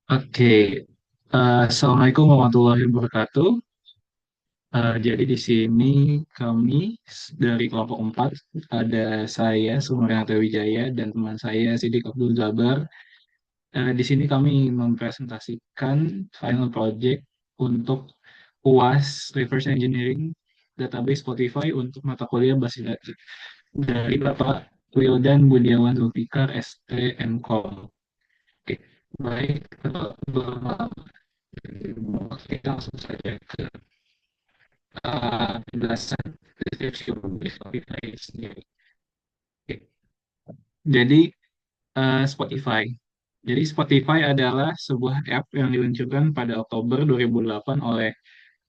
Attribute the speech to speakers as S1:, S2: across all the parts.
S1: Oke, Assalamualaikum warahmatullahi wabarakatuh. Jadi di sini kami dari kelompok 4 ada saya Sumaryanto Wijaya dan teman saya Sidik Abdul Jabar. Di sini kami mempresentasikan final project untuk UAS Reverse Engineering Database Spotify untuk mata kuliah bahasa Inggris dari Bapak Wildan Budiawan Zulfikar STMKOM. Oke, baik, Bapak, kita langsung saja ke penjelasan deskripsi Spotify sendiri. Oke. Jadi Spotify. Jadi Spotify adalah sebuah app yang diluncurkan pada Oktober 2008 oleh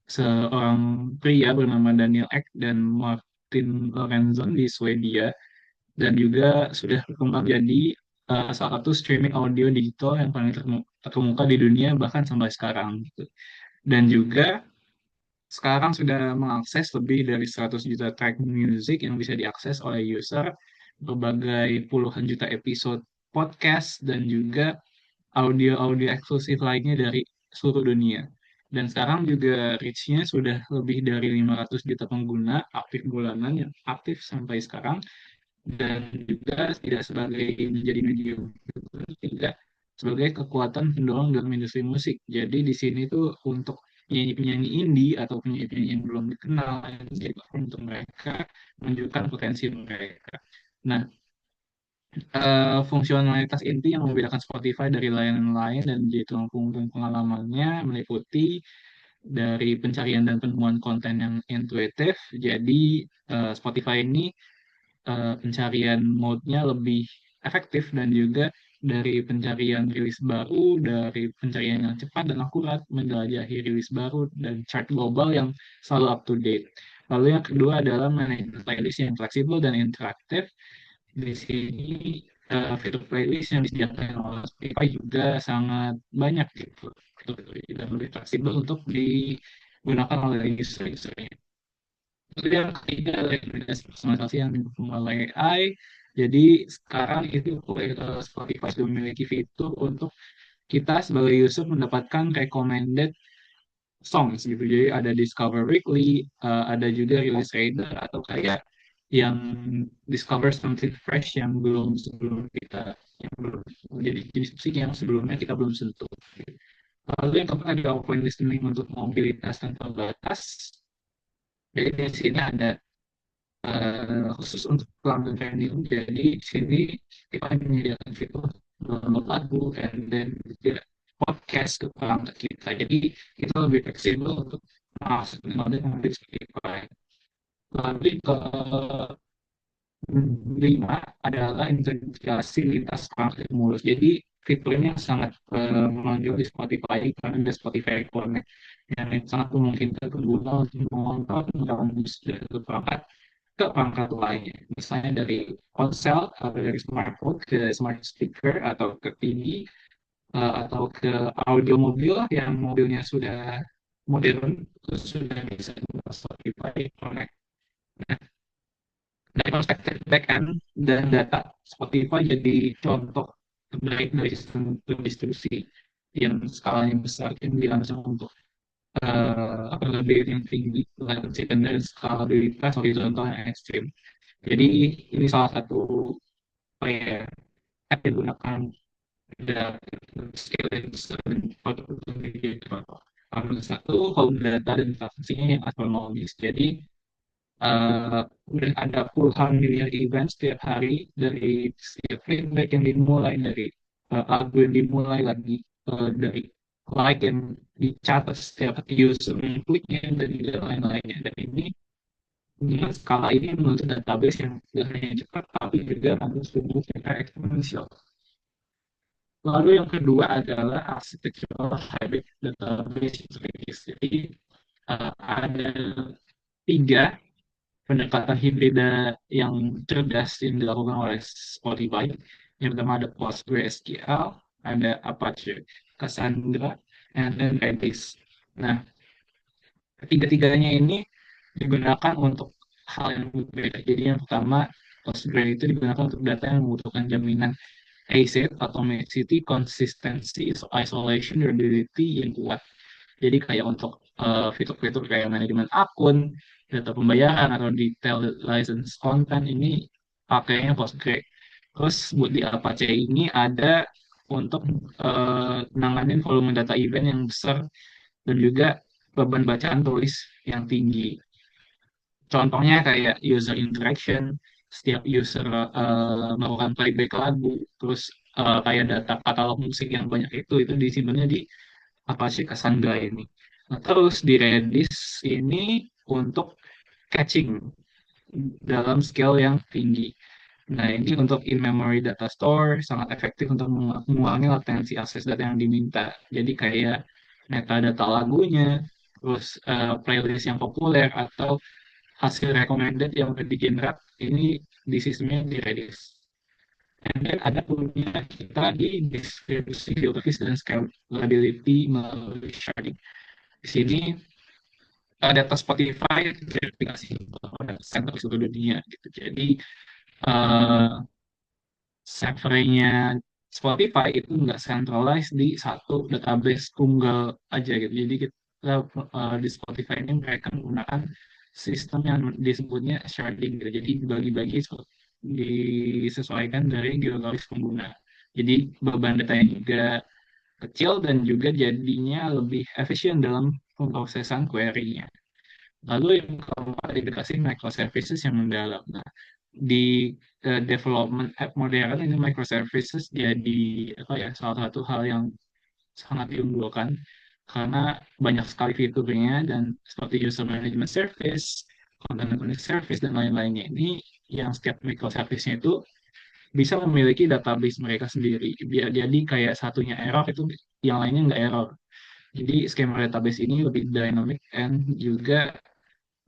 S1: seorang pria bernama Daniel Ek dan Martin Lorenzon di Swedia dan juga sudah berkembang jadi salah satu streaming audio digital yang paling terkemuka di dunia bahkan sampai sekarang gitu. Dan juga sekarang sudah mengakses lebih dari 100 juta track music yang bisa diakses oleh user, berbagai puluhan juta episode podcast, dan juga audio-audio eksklusif lainnya dari seluruh dunia. Dan sekarang juga reach-nya sudah lebih dari 500 juta pengguna aktif bulanan yang aktif sampai sekarang, dan juga tidak sebagai menjadi medium, tidak sebagai kekuatan pendorong dalam industri musik. Jadi di sini tuh untuk penyanyi-penyanyi indie atau penyanyi-penyanyi yang belum dikenal itu jadi platform untuk mereka menunjukkan potensi mereka. Nah, fungsionalitas inti yang membedakan Spotify dari layanan lain dan menjadi tulang punggung pengalamannya meliputi dari pencarian dan penemuan konten yang intuitif. Jadi Spotify ini pencarian mode-nya lebih efektif dan juga dari pencarian rilis baru, dari pencarian yang cepat dan akurat, menjelajahi rilis baru dan chart global yang selalu up to date. Lalu yang kedua adalah manajemen playlist yang fleksibel dan interaktif. Di sini fitur playlist yang disediakan oleh Spotify juga sangat banyak gitu, dan lebih fleksibel untuk digunakan oleh user-usernya. Terus yang ketiga adalah rekomendasi personalisasi yang didukung oleh AI. Jadi sekarang itu Spotify sudah memiliki fitur untuk kita sebagai user mendapatkan recommended songs gitu. Jadi ada Discover Weekly, ada juga Release Radar atau kayak yang Discover Something Fresh yang belum sebelum kita yang belum jadi jenis musik yang sebelumnya kita belum sentuh. Lalu yang keempat ada open listening untuk mobilitas tanpa batas. Jadi di sini ada khusus untuk pelanggan premium. Jadi di sini kita menyediakan fitur download lagu and then juga podcast ke pelanggan kita. Jadi kita lebih fleksibel untuk masuk konten yang ada di Spotify. Lalu ke lima adalah integrasi lintas perangkat mulus. Jadi fitur ini yang sangat menonjol di Spotify karena ada Spotify Connect yang sangat memungkinkan pengguna untuk mengontrol penggunaan dari satu perangkat ke perangkat lainnya. Misalnya dari ponsel atau dari smartphone ke smart speaker atau ke TV atau ke audio mobil yang mobilnya sudah modern itu sudah bisa dengan Spotify Connect. Nah, dari perspektif backend dan data Spotify jadi contoh terbaik dari sistem distribusi yang skalanya besar yang dirancang untuk availability yang tinggi, latency dan skalabilitas horizontal yang ekstrim. Jadi ini salah satu apa ya, app yang digunakan dari skill yang besar dan untuk menjadi contoh. Nomor satu, home data dan transaksinya yang astronomis. Jadi udah ada puluhan miliar event setiap hari dari setiap feedback yang dimulai dari lagu yang dimulai lagi dari like yang dicatat setiap user yang kliknya dan juga lain-lainnya. Dan ini dengan skala ini menuntut database yang tidak hanya cepat tapi juga harus tumbuh secara eksponensial. Lalu yang kedua adalah architectural hybrid database service. Jadi ada tiga pendekatan hibrida yang cerdas yang dilakukan oleh Spotify. Yang pertama ada PostgreSQL, ada Apache, Cassandra, dan Redis. Nah, ketiga-tiganya ini digunakan untuk hal yang berbeda. Jadi yang pertama, Postgre itu digunakan untuk data yang membutuhkan jaminan ACID, Atomicity, Consistency, Isolation, Durability yang kuat. Jadi kayak untuk fitur-fitur kayak manajemen akun, data pembayaran, atau detail license content ini pakainya Postgre. Terus buat di Apache ini ada untuk nanganin volume data event yang besar dan juga beban bacaan tulis yang tinggi. Contohnya kayak user interaction, setiap user melakukan playback lagu, terus kayak data katalog musik yang banyak itu disimpannya di Apache Cassandra ini. Nah, terus di Redis ini untuk caching dalam scale yang tinggi. Nah, ini untuk in-memory data store sangat efektif untuk mengurangi latensi akses data yang diminta. Jadi kayak metadata lagunya, terus playlist yang populer, atau hasil recommended yang udah di-generate, ini di sistemnya di Redis. And then ada punya kita di distribusi geografis dan scalability melalui sharding. Di sini data Spotify verifikasi bahwa data center di seluruh dunia gitu. Jadi uh, servernya Spotify itu nggak centralized di satu database tunggal aja gitu. Jadi kita di Spotify ini mereka menggunakan sistem yang disebutnya sharding gitu. Jadi dibagi-bagi disesuaikan dari geografis pengguna. Jadi beban datanya juga kecil dan juga jadinya lebih efisien dalam pemrosesan query-nya. Lalu yang keempat dikasih microservices yang mendalam. Nah, di development app modern ini microservices jadi apa ya salah satu hal yang sangat diunggulkan karena banyak sekali fiturnya dan seperti user management service, content connect service dan lain-lainnya ini yang setiap microservice-nya itu bisa memiliki database mereka sendiri. Biar jadi kayak satunya error itu yang lainnya nggak error. Jadi skema database ini lebih dynamic and juga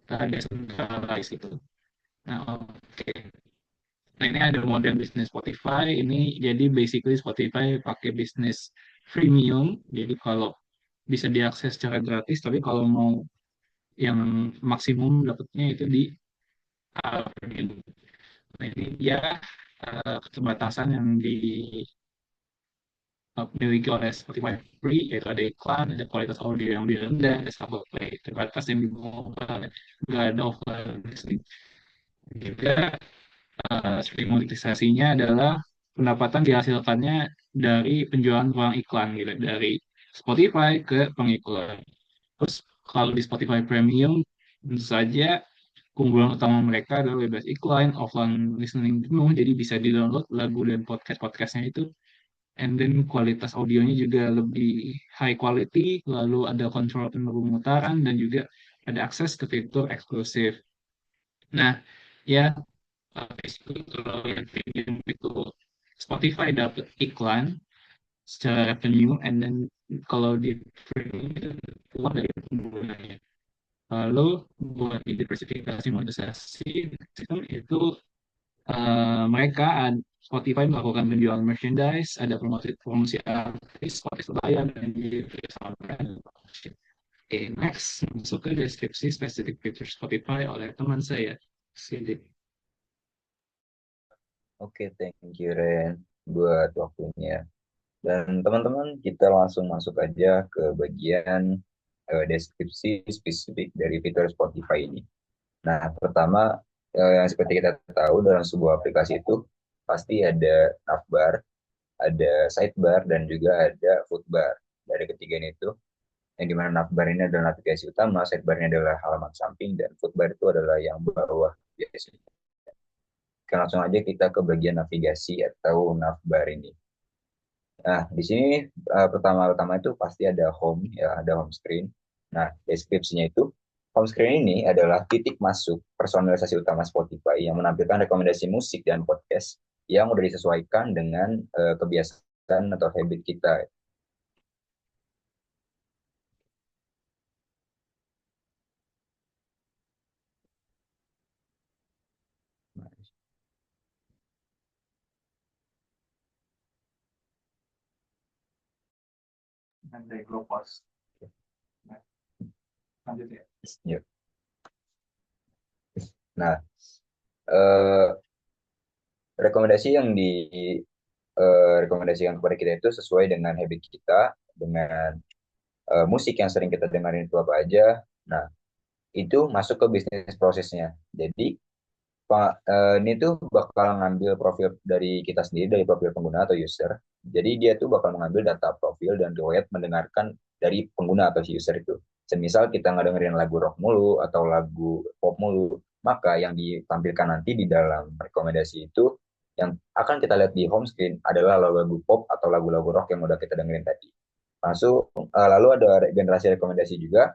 S1: decentralized itu. Nah, oke. Nah, ini ada model bisnis Spotify. Ini jadi basically Spotify pakai bisnis freemium. Jadi kalau bisa diakses secara gratis, tapi kalau mau yang maksimum dapatnya itu di premium. Nah, ini dia keterbatasan yang dimiliki oleh Spotify Free, yaitu ada iklan, ada kualitas audio yang lebih rendah, ada sampel play terbatas yang di mobile, nggak ada offline listening. Juga stream monetisasinya adalah pendapatan dihasilkannya dari penjualan ruang iklan gitu, dari Spotify ke pengiklan. Terus kalau di Spotify Premium, tentu saja keunggulan utama mereka adalah bebas iklan, offline listening penuh, jadi bisa di-download lagu dan podcast-podcastnya itu. And then kualitas audionya juga lebih high quality, lalu ada kontrol pemutaran, dan juga ada akses ke fitur eksklusif. Nah, ya basically kalau yang premium itu Spotify dapat iklan secara revenue, and then kalau di premium itu uang dari penggunanya. Lalu buat di diversifikasi monetisasi sistem itu mereka Spotify melakukan penjualan merchandise, ada promosi promosi artis, Spotify bayar dan gitu sama brand. Oke, next masuk ke deskripsi spesifik fitur Spotify oleh teman saya, Sidik.
S2: Oke, thank you Ren buat waktunya. Dan teman-teman, kita langsung masuk aja ke bagian deskripsi spesifik dari fitur Spotify ini. Nah, pertama, yang seperti kita tahu dalam sebuah aplikasi itu pasti ada navbar, ada sidebar, dan juga ada foodbar. Dari ketiga ini itu, yang dimana navbar ini adalah navigasi utama, sidebar ini adalah halaman samping, dan foodbar itu adalah yang bawah biasanya. Oke, langsung aja kita ke bagian navigasi atau navbar ini. Nah, di sini pertama-tama itu pasti ada home, ya, ada home screen. Nah, deskripsinya itu, home screen ini adalah titik masuk personalisasi utama Spotify yang menampilkan rekomendasi musik dan podcast yang udah disesuaikan dengan kebiasaan atau habit kita.
S1: Nanti gue post. Nah, lanjut ya.
S2: Ya. Nah, eh, rekomendasi yang rekomendasikan kepada kita itu sesuai dengan habit kita, dengan musik yang sering kita dengerin itu apa aja. Nah, itu masuk ke bisnis prosesnya. Jadi ini tuh bakal ngambil profil dari kita sendiri, dari profil pengguna atau user. Jadi dia tuh bakal mengambil data profil dan riwayat mendengarkan dari pengguna atau si user itu. Semisal kita ngedengerin lagu rock mulu atau lagu pop mulu, maka yang ditampilkan nanti di dalam rekomendasi itu yang akan kita lihat di home screen adalah lagu pop atau lagu-lagu rock yang udah kita dengerin tadi. Lalu ada generasi rekomendasi juga,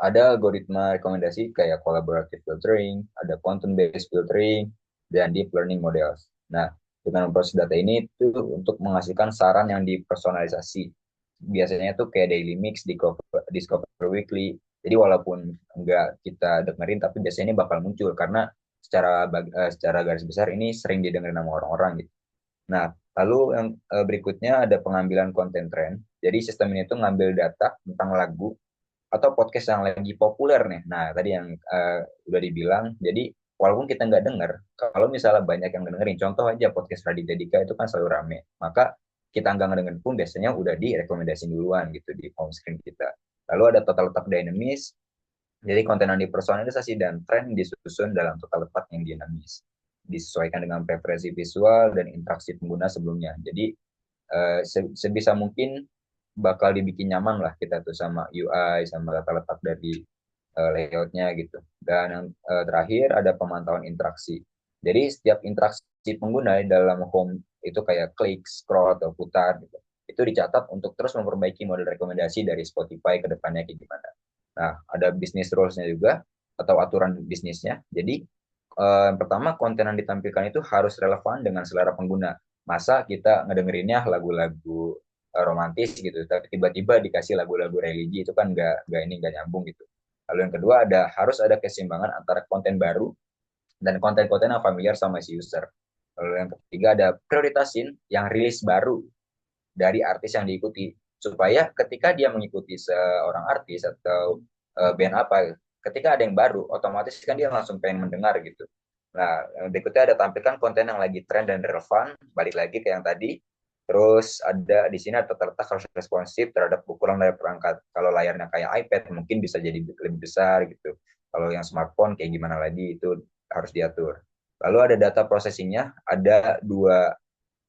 S2: ada algoritma rekomendasi kayak collaborative filtering, ada content based filtering, dan deep learning models. Nah, dengan memproses data ini itu untuk menghasilkan saran yang dipersonalisasi. Biasanya tuh kayak daily mix, discover weekly. Jadi walaupun enggak kita dengerin, tapi biasanya ini bakal muncul karena secara garis besar ini sering didengerin sama orang-orang gitu. Nah, lalu yang berikutnya ada pengambilan konten trend. Jadi sistem ini tuh ngambil data tentang lagu atau podcast yang lagi populer nih. Nah, tadi yang udah dibilang, jadi walaupun kita nggak dengar, kalau misalnya banyak yang dengerin, contoh aja podcast Raditya Dika itu kan selalu rame, maka kita nggak ngedengerin pun biasanya udah direkomendasi duluan gitu di home screen kita. Lalu ada total letak dinamis, jadi konten yang dipersonalisasi dan tren disusun dalam total letak yang dinamis, disesuaikan dengan preferensi visual dan interaksi pengguna sebelumnya. Jadi sebisa mungkin bakal dibikin nyaman lah kita tuh sama UI, sama tata letak dari layoutnya gitu. Dan yang terakhir ada pemantauan interaksi. Jadi setiap interaksi pengguna dalam home itu kayak klik, scroll, atau putar gitu, itu dicatat untuk terus memperbaiki model rekomendasi dari Spotify ke depannya kayak gimana. Nah, ada business rules-nya juga atau aturan bisnisnya. Jadi yang pertama, konten yang ditampilkan itu harus relevan dengan selera pengguna. Masa kita ngedengerinnya lagu-lagu romantis gitu, tapi tiba-tiba dikasih lagu-lagu religi, itu kan nggak nyambung gitu. Lalu yang kedua, harus ada keseimbangan antara konten baru dan konten-konten yang familiar sama si user. Lalu yang ketiga, ada prioritasin yang rilis baru dari artis yang diikuti, supaya ketika dia mengikuti seorang artis atau band apa, ketika ada yang baru otomatis kan dia langsung pengen mendengar gitu. Nah, yang berikutnya ada tampilkan konten yang lagi tren dan relevan, balik lagi ke yang tadi. Terus ada di sini ada terletak harus responsif terhadap ukuran layar perangkat. Kalau layarnya kayak iPad mungkin bisa jadi lebih besar gitu. Kalau yang smartphone kayak gimana lagi itu harus diatur. Lalu ada data processingnya, ada dua,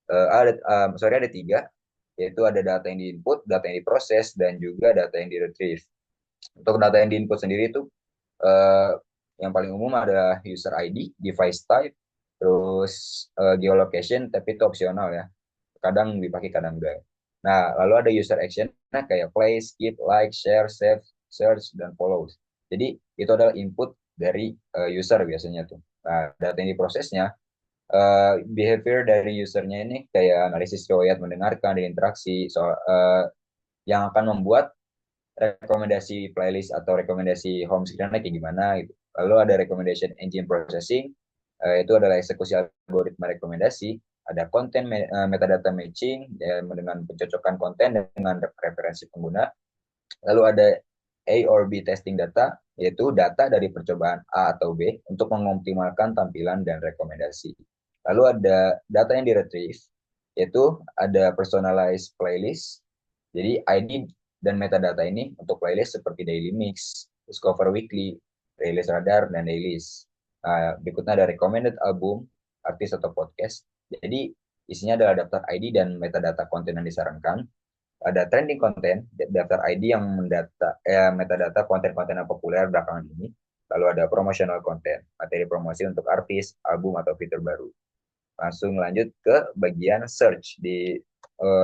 S2: ada tiga, yaitu ada data yang diinput, data yang diproses, dan juga data yang di-retrieve. Untuk data yang diinput sendiri itu uh, yang paling umum ada user ID, device type, terus geolocation, tapi itu opsional ya. Kadang dipakai, kadang enggak. Nah, lalu ada user action, nah kayak play, skip, like, share, save, search, dan follow. Jadi itu adalah input dari user biasanya tuh. Nah, data yang diprosesnya, behavior dari usernya ini kayak analisis riwayat mendengarkan dan interaksi yang akan membuat rekomendasi playlist atau rekomendasi home screen kayak gimana gitu. Lalu ada recommendation engine processing, itu adalah eksekusi algoritma rekomendasi. Ada konten metadata matching dengan pencocokan konten dengan preferensi pengguna. Lalu ada A or B testing data, yaitu data dari percobaan A atau B untuk mengoptimalkan tampilan dan rekomendasi. Lalu ada data yang di-retrieve, yaitu ada personalized playlist. Jadi ID dan metadata ini untuk playlist seperti daily mix, discover weekly, playlist radar, dan dailies. Berikutnya ada recommended album, artis atau podcast. Jadi isinya adalah daftar ID dan metadata konten yang disarankan. Ada trending konten, daftar ID yang metadata konten-konten yang populer belakangan ini. Lalu ada promotional konten, materi promosi untuk artis, album, atau fitur baru. Langsung lanjut ke bagian search. Di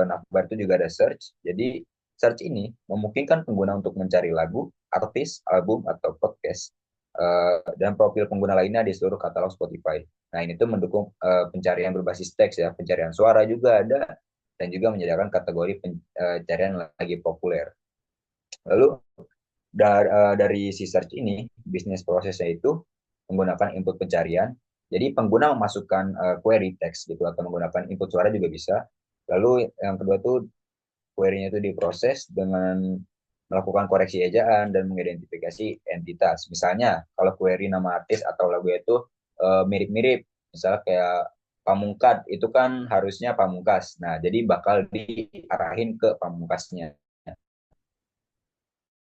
S2: navbar itu juga ada search. Jadi search ini memungkinkan pengguna untuk mencari lagu, artis, album, atau podcast dan profil pengguna lainnya di seluruh katalog Spotify. Nah, ini tuh mendukung pencarian berbasis teks ya, pencarian suara juga ada, dan juga menyediakan kategori pencarian lagi populer. Lalu dari si search ini, bisnis prosesnya itu menggunakan input pencarian. Jadi pengguna memasukkan query teks gitu atau menggunakan input suara juga bisa. Lalu yang kedua tuh query-nya itu diproses dengan melakukan koreksi ejaan dan mengidentifikasi entitas. Misalnya kalau query nama artis atau lagu itu mirip-mirip, misalnya kayak Pamungkat itu kan harusnya pamungkas. Nah, jadi bakal diarahin ke pamungkasnya.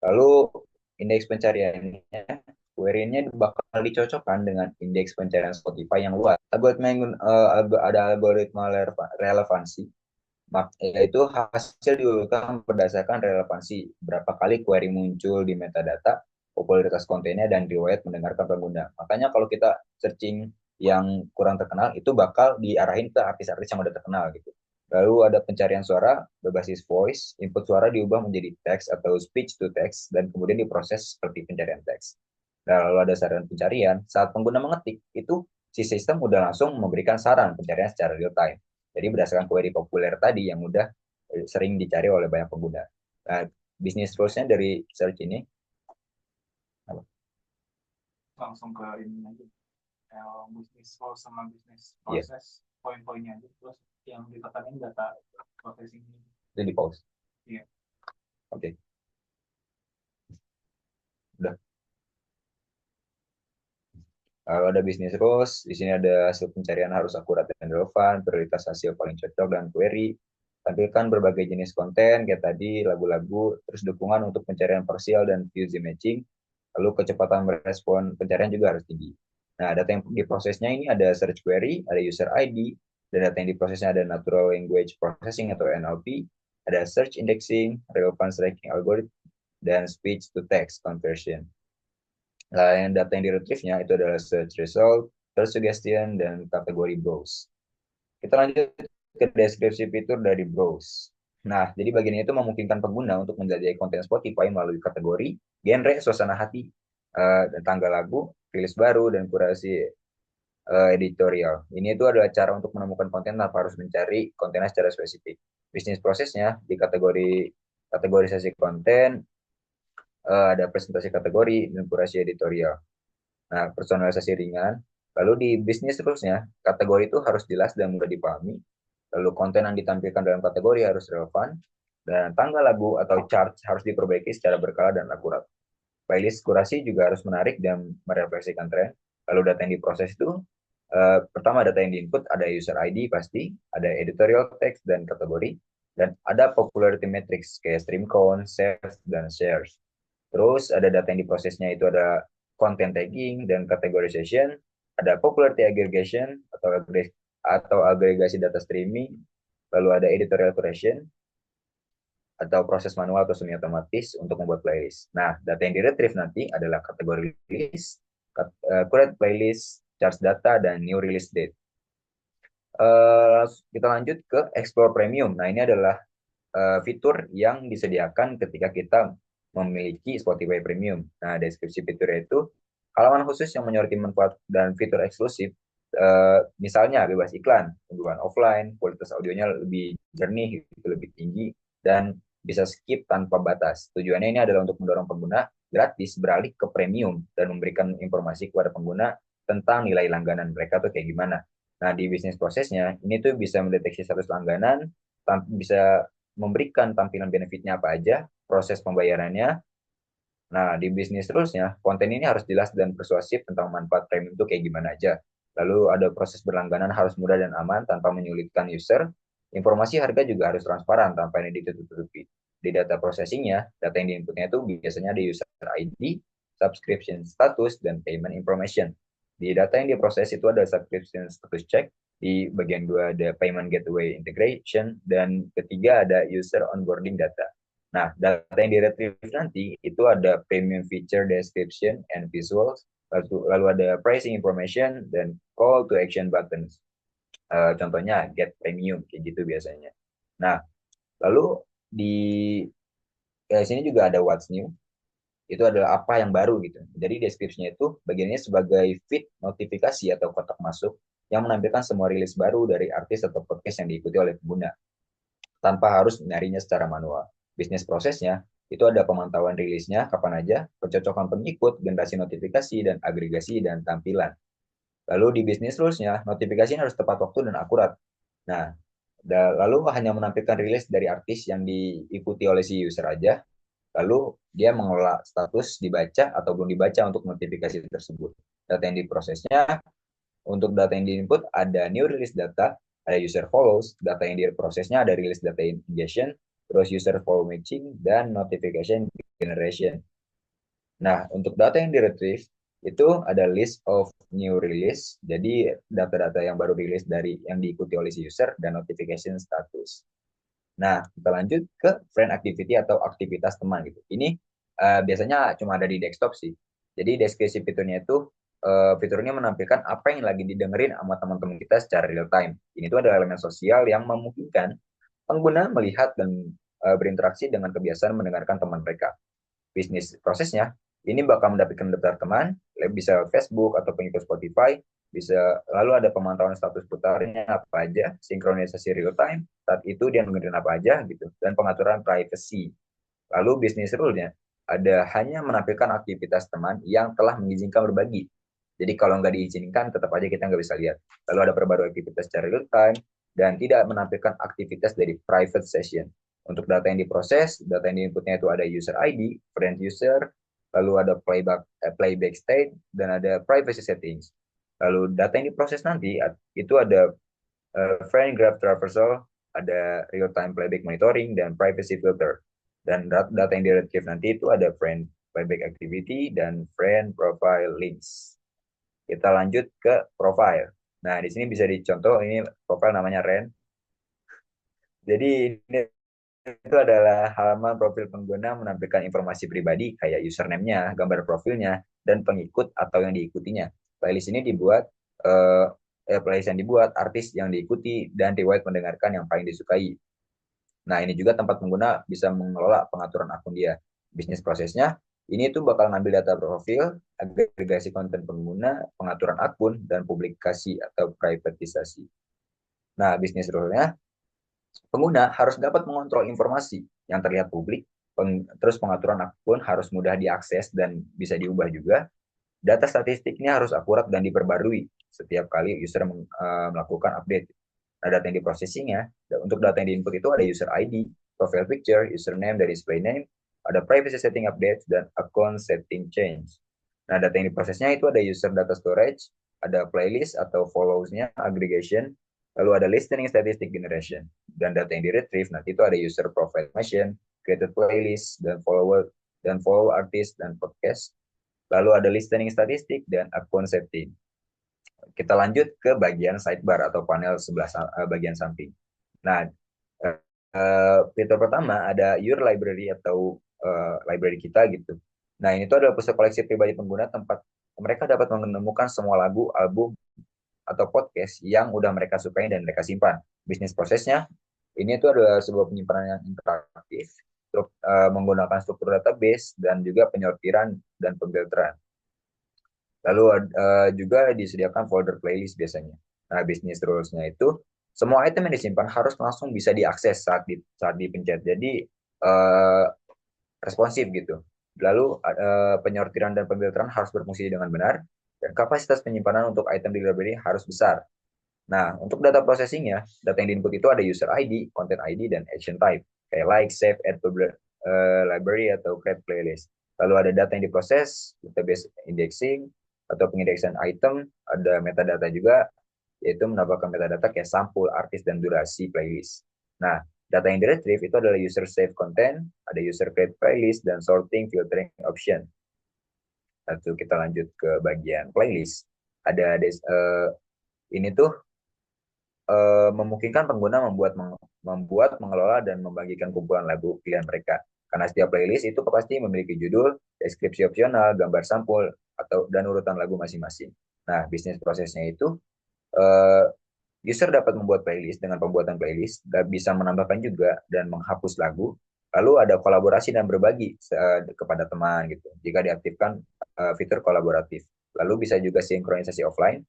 S2: Lalu indeks pencariannya, query-nya bakal dicocokkan dengan indeks pencarian Spotify yang luas. Ada algoritma relevansi, yaitu hasil diurutan berdasarkan relevansi. Berapa kali query muncul di metadata, popularitas kontennya, dan riwayat mendengarkan pengguna. Makanya kalau kita searching yang kurang terkenal, itu bakal diarahin ke artis-artis yang udah terkenal gitu. Lalu ada pencarian suara berbasis voice, input suara diubah menjadi teks atau speech to text, dan kemudian diproses seperti pencarian teks. Nah, lalu ada saran pencarian, saat pengguna mengetik, itu si sistem udah langsung memberikan saran pencarian secara real time. Jadi berdasarkan query populer tadi yang udah sering dicari oleh banyak pengguna. Nah, bisnis rules-nya dari search ini, apa?
S1: Langsung ke ini aja. Bisnis flow sama bisnis
S2: Iya,
S1: proses, poin-poinnya aja. Terus yang ditekanin data processing ini.
S2: itu di pause.
S1: Iya.
S2: Oke, udah. Kalau ada bisnis rules, di sini ada hasil pencarian harus akurat dan relevan, prioritas hasil paling cocok dan query, tampilkan berbagai jenis konten, kayak tadi lagu-lagu, terus dukungan untuk pencarian parsial dan fuzzy matching, lalu kecepatan merespon pencarian juga harus tinggi. Nah, data yang diprosesnya ini ada search query, ada user ID, dan data yang diprosesnya ada natural language processing atau NLP, ada search indexing, relevance ranking algorithm, dan speech to text conversion. Nah, yang data yang di-retrieve-nya itu adalah search result, search suggestion, dan kategori browse. Kita lanjut ke deskripsi fitur dari browse. Nah, jadi bagian ini itu memungkinkan pengguna untuk menjajaki konten Spotify melalui kategori, genre, suasana hati, dan tanggal lagu, rilis baru, dan kurasi editorial. Ini itu adalah cara untuk menemukan konten tanpa harus mencari kontennya secara spesifik. Bisnis prosesnya di kategori kategorisasi konten, ada presentasi kategori, dan kurasi editorial. Nah, personalisasi ringan. Lalu di bisnis terusnya, kategori itu harus jelas dan mudah dipahami. Lalu konten yang ditampilkan dalam kategori harus relevan. Dan tanggal lagu atau chart harus diperbaiki secara berkala dan akurat. Playlist kurasi juga harus menarik dan merefleksikan tren. Lalu data yang diproses itu, pertama data yang diinput ada user ID pasti, ada editorial text dan kategori, dan ada popularity metrics kayak stream count, saves, dan shares. Terus ada data yang diprosesnya itu ada content tagging dan categorization, ada popularity aggregation atau agregasi data streaming, lalu ada editorial curation atau proses manual atau semi otomatis untuk membuat playlist. Nah, data yang di-retrieve nanti adalah kategori list, current playlist, charts data, dan new release date. Kita lanjut ke Explore Premium. Nah, ini adalah fitur yang disediakan ketika kita memiliki Spotify Premium. Nah, deskripsi fiturnya itu halaman khusus yang menyoroti manfaat dan fitur eksklusif. Misalnya bebas iklan, pembukaan offline, kualitas audionya lebih jernih, lebih tinggi, dan bisa skip tanpa batas. Tujuannya ini adalah untuk mendorong pengguna gratis beralih ke premium dan memberikan informasi kepada pengguna tentang nilai langganan mereka tuh kayak gimana. Nah, di bisnis prosesnya, ini tuh bisa mendeteksi status langganan, bisa memberikan tampilan benefitnya apa aja, proses pembayarannya. Nah, di bisnis terusnya, konten ini harus jelas dan persuasif tentang manfaat premium itu kayak gimana aja. Lalu ada proses berlangganan harus mudah dan aman tanpa menyulitkan user. Informasi harga juga harus transparan tanpa ini ditutup-tutupi. Di data processingnya, data yang diinputnya itu biasanya ada user ID, subscription status, dan payment information. Di data yang diproses itu ada subscription status check, di bagian 2 ada payment gateway integration, dan ketiga ada user onboarding data. Nah, data yang di-retrieve nanti itu ada premium feature description and visuals, lalu ada pricing information, dan call to action buttons. Contohnya get premium, kayak gitu biasanya. Nah, lalu di sini juga ada what's new, itu adalah apa yang baru gitu. Jadi deskripsinya itu bagiannya sebagai feed notifikasi atau kotak masuk yang menampilkan semua rilis baru dari artis atau podcast yang diikuti oleh pengguna tanpa harus nyarinya secara manual. Bisnis prosesnya itu ada pemantauan rilisnya kapan aja, pencocokan pengikut, generasi notifikasi, dan agregasi dan tampilan. Lalu di bisnis rules-nya, notifikasi harus tepat waktu dan akurat. Nah, lalu hanya menampilkan rilis dari artis yang diikuti oleh si user aja, lalu dia mengelola status dibaca atau belum dibaca untuk notifikasi tersebut. Data yang diprosesnya Untuk data yang di-input ada new release data, ada user follows, data yang diprosesnya ada release data ingestion, terus user follow matching, dan notification generation. Nah, untuk data yang di-retrieve, itu ada list of new release, jadi data-data yang baru rilis dari yang diikuti oleh si user, dan notification status. Nah, kita lanjut ke friend activity atau aktivitas teman gitu. Ini biasanya cuma ada di desktop sih. Jadi deskripsi fiturnya itu fiturnya menampilkan apa yang lagi didengerin sama teman-teman kita secara real time. Ini tuh adalah elemen sosial yang memungkinkan pengguna melihat dan berinteraksi dengan kebiasaan mendengarkan teman mereka. Bisnis prosesnya, ini bakal mendapatkan daftar teman, bisa Facebook atau pengikut Spotify, bisa lalu ada pemantauan status putarnya apa aja, sinkronisasi real time, saat itu dia dengerin apa aja gitu, dan pengaturan privacy. Lalu bisnis rule-nya, ada hanya menampilkan aktivitas teman yang telah mengizinkan berbagi. Jadi kalau nggak diizinkan, tetap aja kita nggak bisa lihat. Lalu ada perbaruan aktivitas secara real time, dan tidak menampilkan aktivitas dari private session. Untuk data yang diproses, data yang diinputnya itu ada user ID, friend user, lalu ada playback state, dan ada privacy settings. Lalu data yang diproses nanti, itu ada friend graph traversal, ada real time playback monitoring, dan privacy filter. Dan data yang di-retrieve nanti itu ada friend playback activity dan friend profile links. Kita lanjut ke profile. Nah, di sini bisa dicontoh, ini profile namanya Ren. Jadi ini itu adalah halaman profil pengguna menampilkan informasi pribadi kayak username-nya, gambar profilnya, dan pengikut atau yang diikutinya. Playlist ini dibuat playlist yang dibuat, artis yang diikuti, dan riwayat mendengarkan yang paling disukai. Nah, ini juga tempat pengguna bisa mengelola pengaturan akun dia. Bisnis prosesnya, ini tuh bakal ngambil data profil, agregasi konten pengguna, pengaturan akun, dan publikasi atau privatisasi. Nah, bisnis rule-nya, pengguna harus dapat mengontrol informasi yang terlihat publik, terus pengaturan akun harus mudah diakses dan bisa diubah juga. Data statistiknya harus akurat dan diperbarui setiap kali user melakukan update. Nah, data yang diprosesinya, untuk data yang diinput itu ada user ID, profile picture, username, dan display name, ada privacy setting update, dan account setting change. Nah, data yang diprosesnya itu ada user data storage, ada playlist atau follows-nya, aggregation, lalu ada listening statistic generation. Dan data yang di-retrieve, nanti itu ada user profile information, created playlist, dan follow artist, dan podcast. Lalu ada listening statistik dan account setting. Kita lanjut ke bagian sidebar atau panel sebelah bagian samping. Nah, fitur pertama ada your library atau library kita gitu. Nah, ini tuh adalah pusat koleksi pribadi pengguna, tempat mereka dapat menemukan semua lagu, album, atau podcast yang udah mereka sukai dan mereka simpan. Bisnis prosesnya, ini tuh adalah sebuah penyimpanan yang interaktif, menggunakan struktur database dan juga penyortiran dan pemfilteran. Lalu juga disediakan folder playlist biasanya. Nah, bisnis rules-nya itu semua item yang disimpan harus langsung bisa diakses saat dipencet. Jadi responsif gitu. Lalu penyortiran dan pemfilteran harus berfungsi dengan benar dan kapasitas penyimpanan untuk item di library harus besar. Nah, untuk data processing-nya, data yang diinput itu ada user ID, content ID, dan action type. Kayak like, save, add to library, atau create playlist. Lalu ada data yang diproses, database indexing, atau pengindeksan item, ada metadata juga, yaitu menambahkan metadata kayak sampul, artis, dan durasi playlist. Nah, data yang di-retrieve itu adalah user save content, ada user create playlist, dan sorting filtering option. Lalu kita lanjut ke bagian playlist. Ada ini tuh memungkinkan pengguna membuat, mengelola, dan membagikan kumpulan lagu pilihan mereka. Karena setiap playlist itu pasti memiliki judul, deskripsi opsional, gambar sampul, dan urutan lagu masing-masing. Nah, bisnis prosesnya itu, user dapat membuat playlist dengan pembuatan playlist, dan bisa menambahkan juga dan menghapus lagu. Lalu ada kolaborasi dan berbagi kepada teman gitu. Jika diaktifkan fitur kolaboratif. Lalu bisa juga sinkronisasi offline.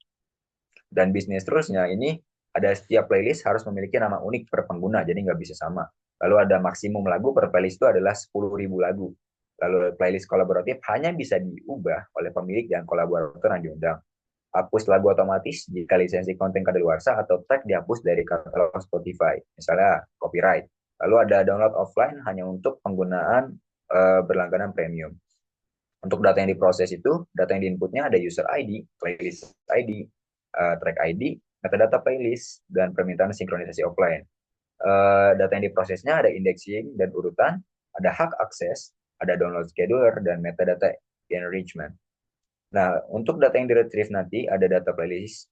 S2: Dan bisnis terusnya ini ada setiap playlist harus memiliki nama unik per pengguna, jadi nggak bisa sama. Lalu ada maksimum lagu per playlist itu adalah 10.000 lagu. Lalu playlist kolaboratif hanya bisa diubah oleh pemilik dan kolaborator yang diundang. Hapus lagu otomatis jika lisensi konten kadaluarsa atau tag dihapus dari katalog Spotify, misalnya copyright. Lalu ada download offline hanya untuk penggunaan berlangganan premium. Untuk data yang diproses itu, data yang diinputnya ada user ID, playlist ID, track ID, metadata playlist, dan permintaan sinkronisasi offline. Data yang diprosesnya ada indexing dan urutan, ada hak akses, ada download scheduler, dan metadata enrichment. Nah, untuk data yang di-retrieve nanti ada data playlist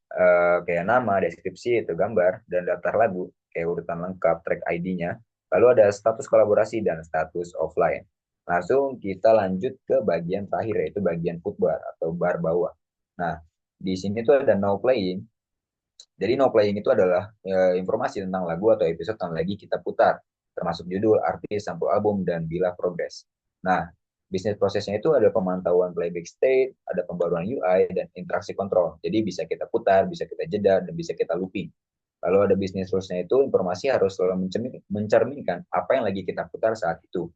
S2: kayak nama, deskripsi, itu gambar, dan daftar lagu, kayak urutan lengkap, track ID-nya. Lalu ada status kolaborasi dan status offline. Langsung kita lanjut ke bagian terakhir, yaitu bagian footbar atau bar bawah. Nah, di sini tuh ada no playing. Jadi no playing itu adalah informasi tentang lagu atau episode yang lagi kita putar, termasuk judul, artis, sampul album, dan bila progres. Nah, bisnis prosesnya itu ada pemantauan playback state, ada pembaruan UI, dan interaksi kontrol. Jadi bisa kita putar, bisa kita jeda, dan bisa kita looping. Lalu ada bisnis rulesnya itu informasi harus selalu mencerminkan apa yang lagi kita putar saat itu.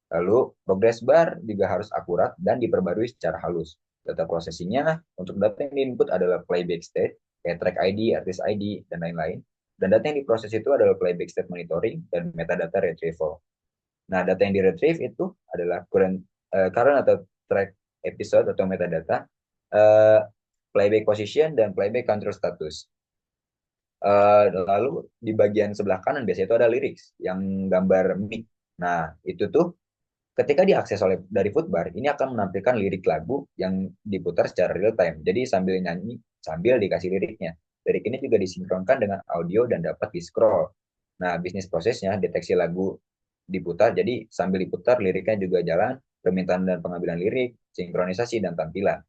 S2: Lalu progress bar juga harus akurat dan diperbarui secara halus. Data processingnya untuk data yang diinput adalah playback state, kayak track ID, artist ID, dan lain-lain. Dan data yang diproses itu adalah playback state monitoring dan metadata retrieval. Nah, data yang di-retrieve itu adalah current atau track episode atau metadata, playback position, dan playback control status. Lalu di bagian sebelah kanan biasanya itu ada lyrics yang gambar mic. Nah, itu tuh ketika diakses oleh dari Foodbar, ini akan menampilkan lirik lagu yang diputar secara real time. Jadi sambil nyanyi, sambil dikasih liriknya. Lirik ini juga disinkronkan dengan audio dan dapat di-scroll. Nah, bisnis prosesnya deteksi lagu diputar, jadi sambil diputar liriknya juga jalan, permintaan dan pengambilan lirik, sinkronisasi, dan tampilan.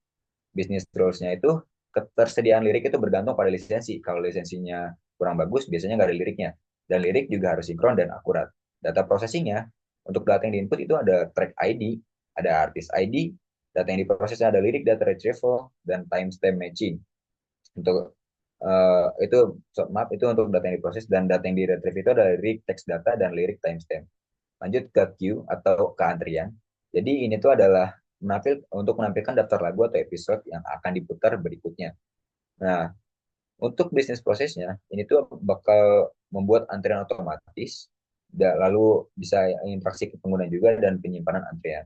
S2: Bisnis rules-nya itu ketersediaan lirik itu bergantung pada lisensi. Kalau lisensinya kurang bagus, biasanya nggak ada liriknya. Dan lirik juga harus sinkron dan akurat. Data processing-nya, untuk data yang diinput itu ada track ID, ada artist ID, data yang diprosesnya ada lirik, data retrieval, dan timestamp matching. Untuk itu maaf itu untuk data yang diproses, dan data yang di-retrieve itu ada lirik, text data, dan lirik timestamp. Lanjut ke queue atau ke antrian. Jadi ini tuh adalah untuk menampilkan daftar lagu atau episode yang akan diputar berikutnya. Nah, untuk bisnis prosesnya, ini tuh bakal membuat antrian otomatis, lalu bisa interaksi ke pengguna juga, dan penyimpanan antrian.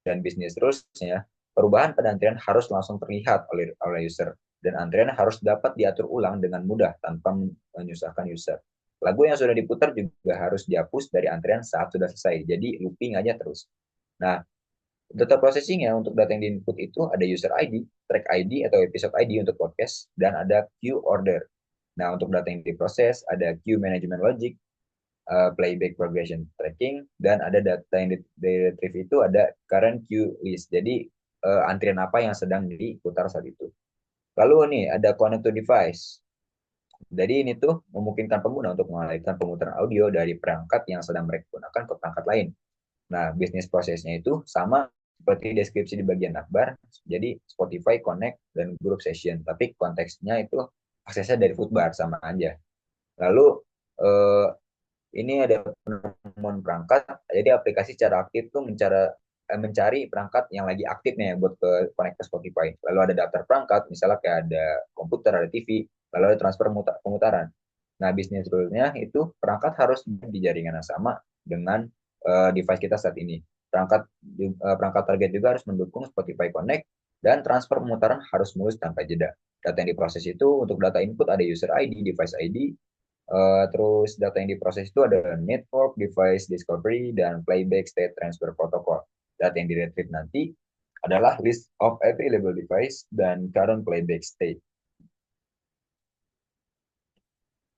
S2: Dan bisnis terusnya, perubahan pada antrian harus langsung terlihat oleh user, dan antrian harus dapat diatur ulang dengan mudah tanpa menyusahkan user. Lagu yang sudah diputar juga harus dihapus dari antrian saat sudah selesai, jadi looping aja terus. Nah, data processing-nya untuk data yang di-input itu ada user ID, track ID atau episode ID untuk podcast, dan ada queue order. Nah, untuk data yang diproses ada queue management logic, playback progression tracking, dan ada data yang di-retrieve itu ada current queue list. Jadi, antrian apa yang sedang diputar saat itu. Lalu nih, ada connect to device. Jadi ini tuh memungkinkan pengguna untuk mengalihkan pemutaran audio dari perangkat yang sedang mereka gunakan ke perangkat lain. Nah, bisnis prosesnya itu sama seperti deskripsi di bagian akbar. Jadi Spotify Connect dan group session, tapi konteksnya itu aksesnya dari Foodbar sama aja. Lalu eh, ini ada penemuan perangkat. Jadi aplikasi secara aktif tuh mencari perangkat yang lagi aktif nih buat ke connect ke Spotify. Lalu ada daftar perangkat, misalnya kayak ada komputer, ada TV, lalu ada transfer pemutaran. Nah, bisnis rule-nya itu perangkat harus di jaringan yang sama dengan device kita saat ini. Perangkat target juga harus mendukung Spotify Connect, dan transfer pemutaran harus mulus tanpa jeda. Data yang diproses itu untuk data input ada user ID, device ID, terus data yang diproses itu ada network, device discovery, dan playback state transfer protocol. Data yang di-retrieve nanti adalah list of available device dan current playback state.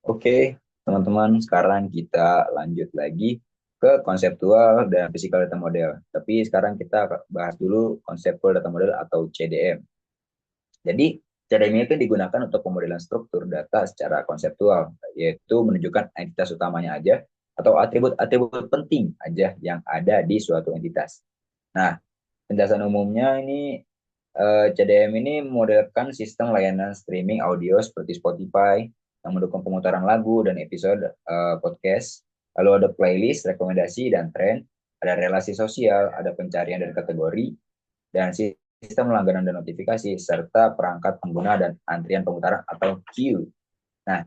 S2: Oke, teman-teman, sekarang kita lanjut lagi ke konseptual dan physical data model. Tapi sekarang kita bahas dulu conceptual data model atau CDM. Jadi, CDM itu digunakan untuk pemodelan struktur data secara konseptual, yaitu menunjukkan entitas utamanya aja atau atribut-atribut penting aja yang ada di suatu entitas. Nah, penjelasan umumnya ini CDM ini memodelkan sistem layanan streaming audio seperti Spotify yang mendukung pemutaran lagu dan episode podcast. Lalu ada playlist, rekomendasi, dan tren. Ada relasi sosial, ada pencarian dan kategori, dan sistem langganan dan notifikasi, serta perangkat pengguna dan antrian pemutaran atau queue. Nah,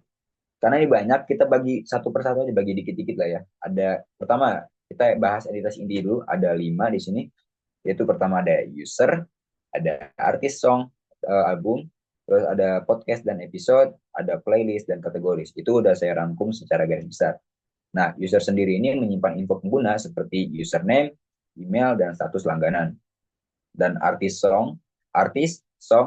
S2: karena ini banyak, kita bagi satu persatu aja, bagi dikit-dikit lah ya. Ada pertama, kita bahas entitas inti dulu, ada 5 di sini. Yaitu pertama ada user, ada artis song, album, Terus ada podcast dan episode, ada playlist dan kategoris. Itu udah saya rangkum secara garis besar. Nah, user sendiri ini menyimpan info pengguna seperti username, email, dan status langganan. Dan artis, song,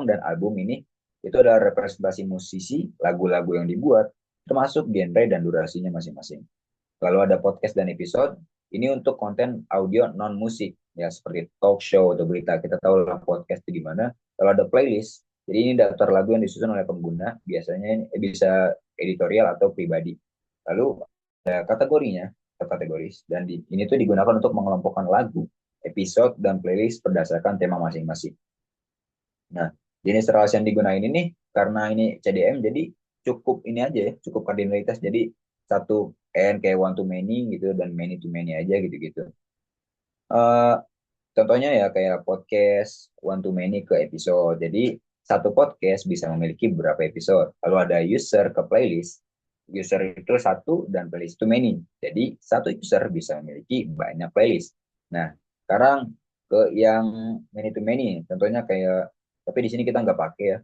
S2: dan album ini itu adalah representasi musisi, lagu-lagu yang dibuat, termasuk genre dan durasinya masing-masing. Kalau ada podcast dan episode, ini untuk konten audio non-musik, ya seperti talk show atau berita. Kita tahu lah podcast itu gimana. Kalau ada playlist, jadi ini daftar lagu yang disusun oleh pengguna, biasanya bisa editorial atau pribadi. Lalu ada kategorinya, atau kategoris, dan ini tuh digunakan untuk mengelompokkan lagu, episode, dan playlist berdasarkan tema masing-masing. Nah, jenis relasi yang digunain ini karena ini CDM jadi cukup ini aja ya, cukup kardinalitas. Jadi satu N kayak one to many gitu dan many to many aja gitu-gitu. Eh Contohnya ya kayak podcast one to many ke episode. Jadi satu podcast bisa memiliki beberapa episode. Lalu ada user ke playlist. User itu satu dan playlist to many. Jadi satu user bisa memiliki banyak playlist. Nah, sekarang ke yang many to many. Contohnya kayak, tapi di sini kita nggak pakai ya.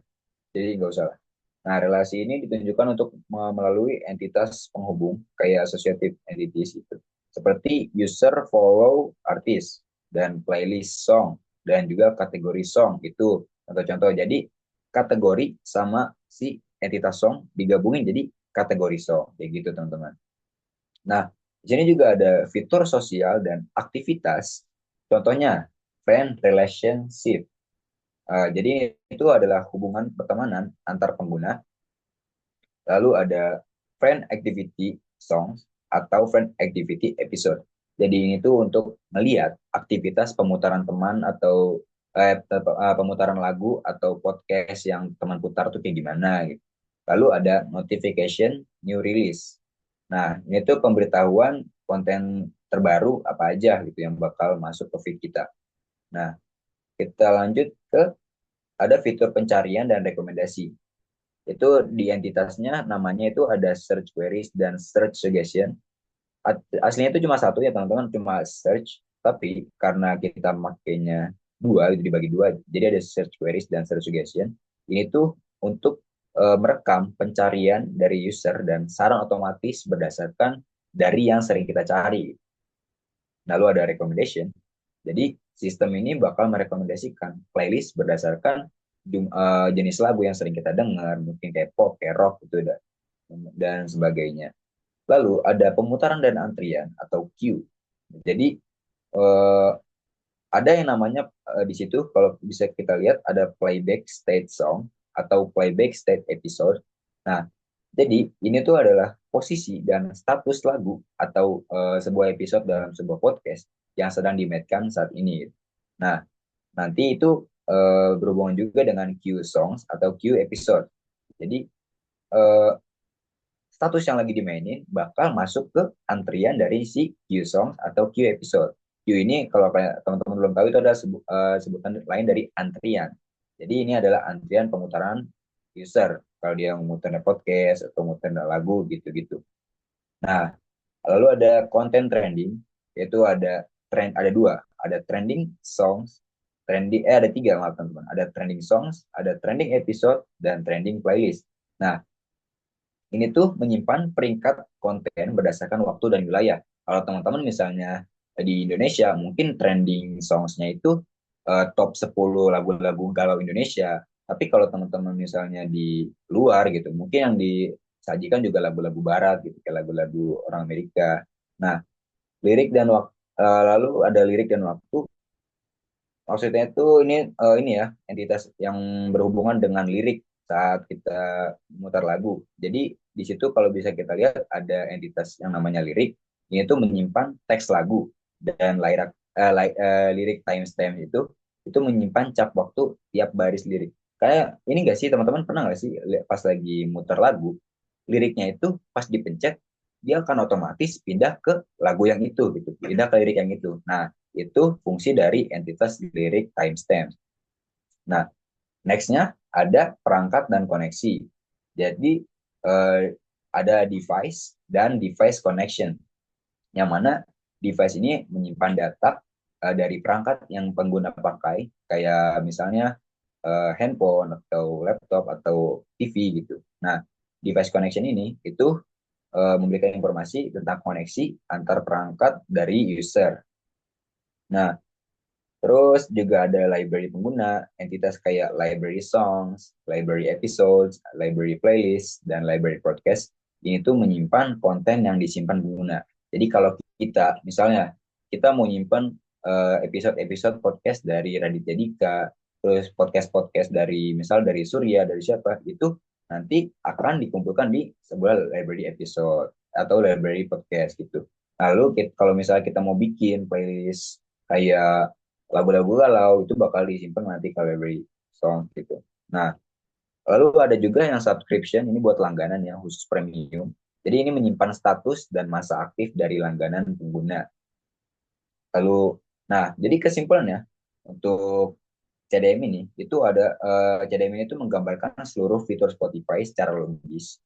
S2: Jadi nggak usah. Nah, relasi ini ditunjukkan untuk melalui entitas penghubung kayak associative entities itu. Seperti user follow artis dan playlist song dan juga kategori song itu contoh-contoh. Jadi kategori sama si entitas song digabungin jadi kategori song kayak gitu teman-teman. Nah, di sini juga ada fitur sosial dan aktivitas. Contohnya friend relationship. Jadi itu adalah hubungan pertemanan antar pengguna. Lalu ada friend activity songs atau friend activity episode. Jadi ini tuh untuk melihat aktivitas pemutaran teman atau pemutaran lagu atau podcast yang teman putar tuh kayak gimana gitu. Lalu ada notification new release. Nah, ini tuh pemberitahuan konten terbaru apa aja gitu yang bakal masuk ke feed kita. Nah, kita lanjut ke ada fitur pencarian dan rekomendasi. Itu di entitasnya namanya itu ada search queries dan search suggestion. Aslinya itu cuma satu ya teman-teman, cuma search, tapi karena kita makainya dua, itu dibagi dua, jadi ada search queries dan search suggestion. Ini tuh untuk merekam pencarian dari user dan saran otomatis berdasarkan dari yang sering kita cari. Lalu ada recommendation. Jadi sistem ini bakal merekomendasikan playlist berdasarkan jenis lagu yang sering kita dengar, mungkin kayak pop, kayak rock gitu dan sebagainya. Lalu ada pemutaran dan antrian atau queue. Jadi eh, ada yang namanya di situ kalau bisa kita lihat ada playback state song atau playback state episode. Nah, jadi ini tuh adalah posisi dan status lagu atau sebuah episode dalam sebuah podcast yang sedang dimainkan saat ini. Nah, nanti itu berhubungan juga dengan queue songs atau queue episode. Jadi eh, status yang lagi dimainin bakal masuk ke antrian dari si queue songs atau queue episode. Queue ini kalau teman-teman belum tahu itu ada sebutan lain dari antrian. Jadi ini adalah antrian pemutaran user kalau dia memutar podcast atau memutar lagu gitu-gitu. Nah, lalu ada content trending, yaitu ada dua, ada trending songs, ada tiga maaf teman-teman, ada trending songs, ada trending episode, dan trending playlist. Nah, ini tuh menyimpan peringkat konten berdasarkan waktu dan wilayah. Kalau teman-teman misalnya di Indonesia, mungkin trending songs-nya itu top 10 lagu-lagu galau Indonesia. Tapi kalau teman-teman misalnya di luar gitu, mungkin yang disajikan juga lagu-lagu barat gitu, kayak lagu-lagu orang Amerika. Nah, lirik dan waktu, lalu ada lirik dan waktu. Maksudnya itu ini ya, entitas yang berhubungan dengan lirik saat kita memutar lagu. Jadi di situ kalau bisa kita lihat ada entitas yang namanya lirik, ini tuh menyimpan teks lagu dan lirik timestamp itu menyimpan cap waktu tiap baris lirik. Kayak ini nggak sih teman-teman pernah nggak sih pas lagi muter lagu, liriknya itu pas dipencet dia akan otomatis pindah ke lagu yang itu gitu, pindah ke lirik yang itu. Nah, itu fungsi dari entitas lirik timestamp. Nah, nextnya ada perangkat dan koneksi. Jadi eh, ada device dan device connection, yang mana device ini menyimpan data dari perangkat yang pengguna pakai, kayak misalnya handphone atau laptop atau TV gitu. Nah, device connection ini itu memberikan informasi tentang koneksi antar perangkat dari user. Nah, terus juga ada library pengguna, entitas kayak library songs, library episodes, library playlist, dan library podcast. Ini tuh menyimpan konten yang disimpan pengguna. Jadi kalau kita, misalnya, kita mau nyimpan episode-episode podcast dari Raditya Dika, terus podcast-podcast dari, misal dari Surya, dari siapa, itu nanti akan dikumpulkan di sebuah library episode atau library podcast gitu. Lalu kalau misalnya kita mau bikin playlist kayak lagu-lagu galau itu bakal disimpan nanti ke library song gitu. Nah, lalu ada juga yang subscription, ini buat langganan yang khusus premium. Jadi ini menyimpan status dan masa aktif dari langganan pengguna. Lalu, nah, jadi kesimpulannya untuk CDM ini itu ada CDM ini itu menggambarkan seluruh fitur Spotify secara logis.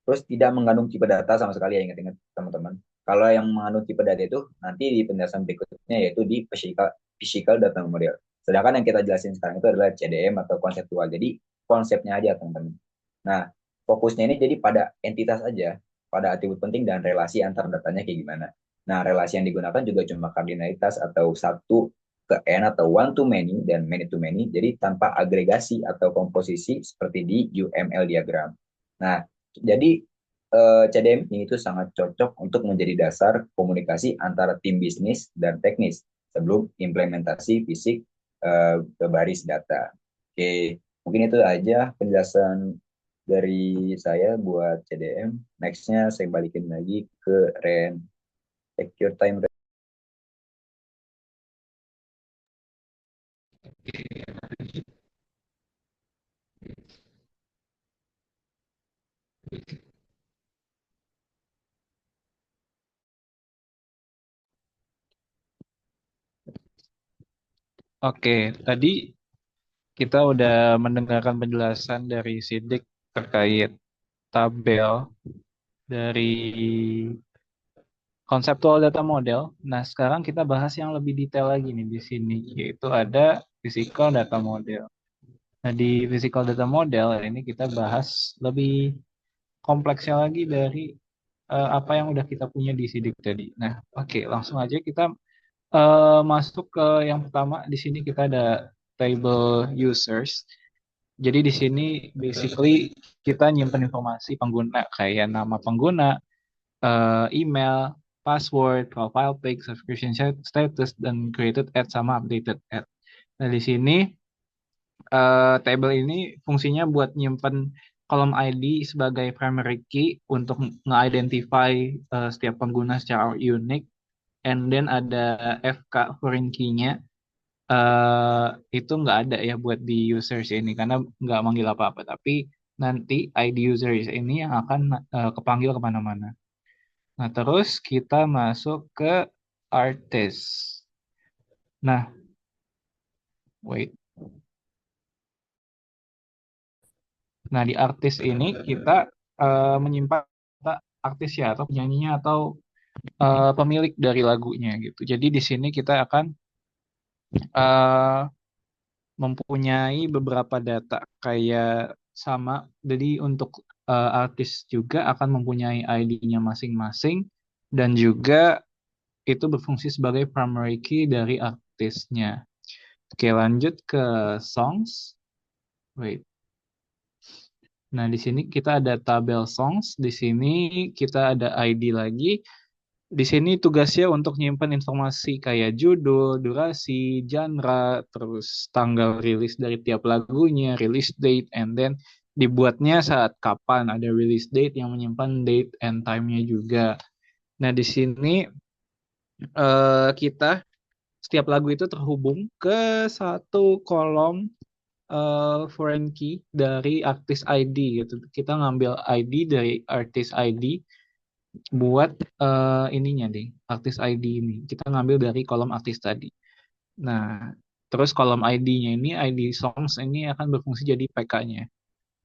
S2: Terus tidak mengandung tipe data sama sekali ya, ingat-ingat teman-teman. Kalau yang mengandung tipe data itu nanti di penjelasan berikutnya yaitu di physical data model. Sedangkan yang kita jelasin sekarang itu adalah CDM atau konseptual. Jadi konsepnya aja teman-teman. Nah, fokusnya ini jadi pada entitas aja, pada atribut penting dan relasi antar datanya kayak gimana. Nah, relasi yang digunakan juga cuma kardinalitas atau satu ke n atau one to many dan many to many, jadi tanpa agregasi atau komposisi seperti di UML diagram. Nah, jadi CDM ini itu sangat cocok untuk menjadi dasar komunikasi antara tim bisnis dan teknis sebelum implementasi fisik ke baris data. Oke, mungkin itu aja penjelasan dari saya buat CDM. Nextnya saya balikin lagi ke Ren. Take your time, Ren.
S1: Oke, tadi kita udah mendengarkan penjelasan dari Sidik terkait tabel dari konseptual data model. Nah, sekarang kita bahas yang lebih detail lagi nih di sini, yaitu ada physical data model. Nah, di physical data model ini kita bahas lebih kompleksnya lagi dari apa yang udah kita punya di Sidik tadi. Nah, oke, langsung aja kita masuk ke yang pertama. Di sini kita ada table users. Jadi di sini basically kita nyimpen informasi pengguna kayak nama pengguna, email, password, profile pic, subscription status, dan created ad sama updated ad. Nah di sini table ini fungsinya buat nyimpen kolom ID sebagai primary key untuk nge-identify setiap pengguna secara unik, and then ada FK foreign key-nya. eh itu nggak ada ya buat di users ini karena nggak manggil apa-apa, tapi nanti ID users ini yang akan kepanggil kemana-mana. Nah, terus kita masuk ke artist. Nah, wait. Nah, di artis ini kita menyimpan data artis ya, atau penyanyinya, atau pemilik dari lagunya gitu. Jadi di sini kita akan eh, mempunyai beberapa data kayak sama. Jadi untuk artis juga akan mempunyai ID-nya masing-masing, dan juga itu berfungsi sebagai primary key dari artisnya. Oke, lanjut ke songs. Wait. Nah, di sini kita ada tabel songs. Di sini kita ada ID lagi. Di sini tugasnya untuk nyimpen informasi kayak judul, durasi, genre, terus tanggal rilis dari tiap lagunya, release date, and then dibuatnya saat kapan. Ada release date yang menyimpan date and time-nya juga. Nah, di sini kita setiap lagu itu terhubung ke satu kolom foreign key dari artis ID gitu. Kita ngambil ID dari artis ID buat ininya deh, artis ID ini. Kita ngambil dari kolom artis tadi. Nah, terus kolom ID-nya ini, ID songs ini akan berfungsi jadi PK-nya.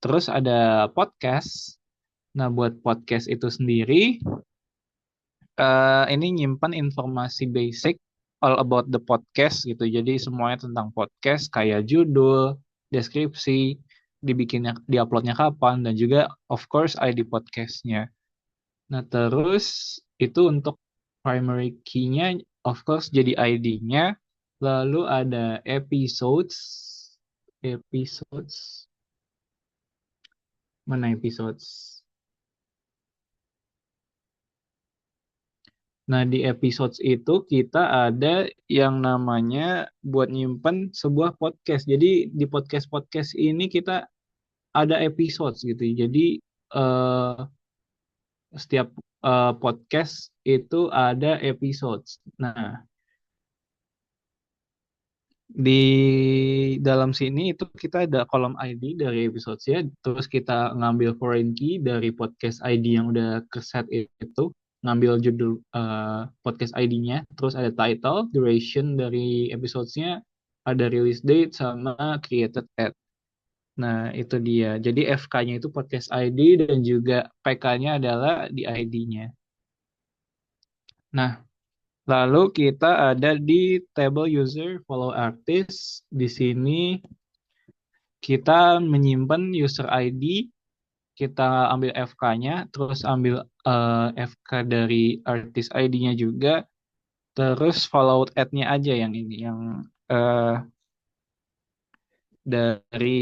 S1: Terus ada podcast. Nah, buat podcast itu sendiri, ini nyimpan informasi basic all about the podcast gitu. Jadi semuanya tentang podcast kayak judul, deskripsi, dibikinnya, diuploadnya kapan, dan juga of course ID podcastnya. Nah, terus itu untuk primary key-nya of course jadi ID-nya. Lalu ada episodes. Episodes. Mana episodes? Nah, di episodes itu kita ada yang namanya buat nyimpen sebuah podcast. Jadi di podcast-podcast ini kita ada episodes gitu. Jadi eh, setiap podcast itu ada episodes. Nah, di dalam sini itu kita ada kolom ID dari episode ya, terus kita ngambil foreign key dari podcast ID yang udah keset itu, ngambil judul podcast ID-nya, terus ada title, duration dari episodenya, ada release date sama created at. Nah, itu dia. Jadi FK-nya itu podcast ID dan juga PK-nya adalah di ID-nya. Nah, lalu kita ada di table user follow artist. Di sini kita menyimpan user ID, kita ambil FK-nya, terus ambil FK dari artist ID-nya juga, terus follow ad-nya aja yang ini, yang dari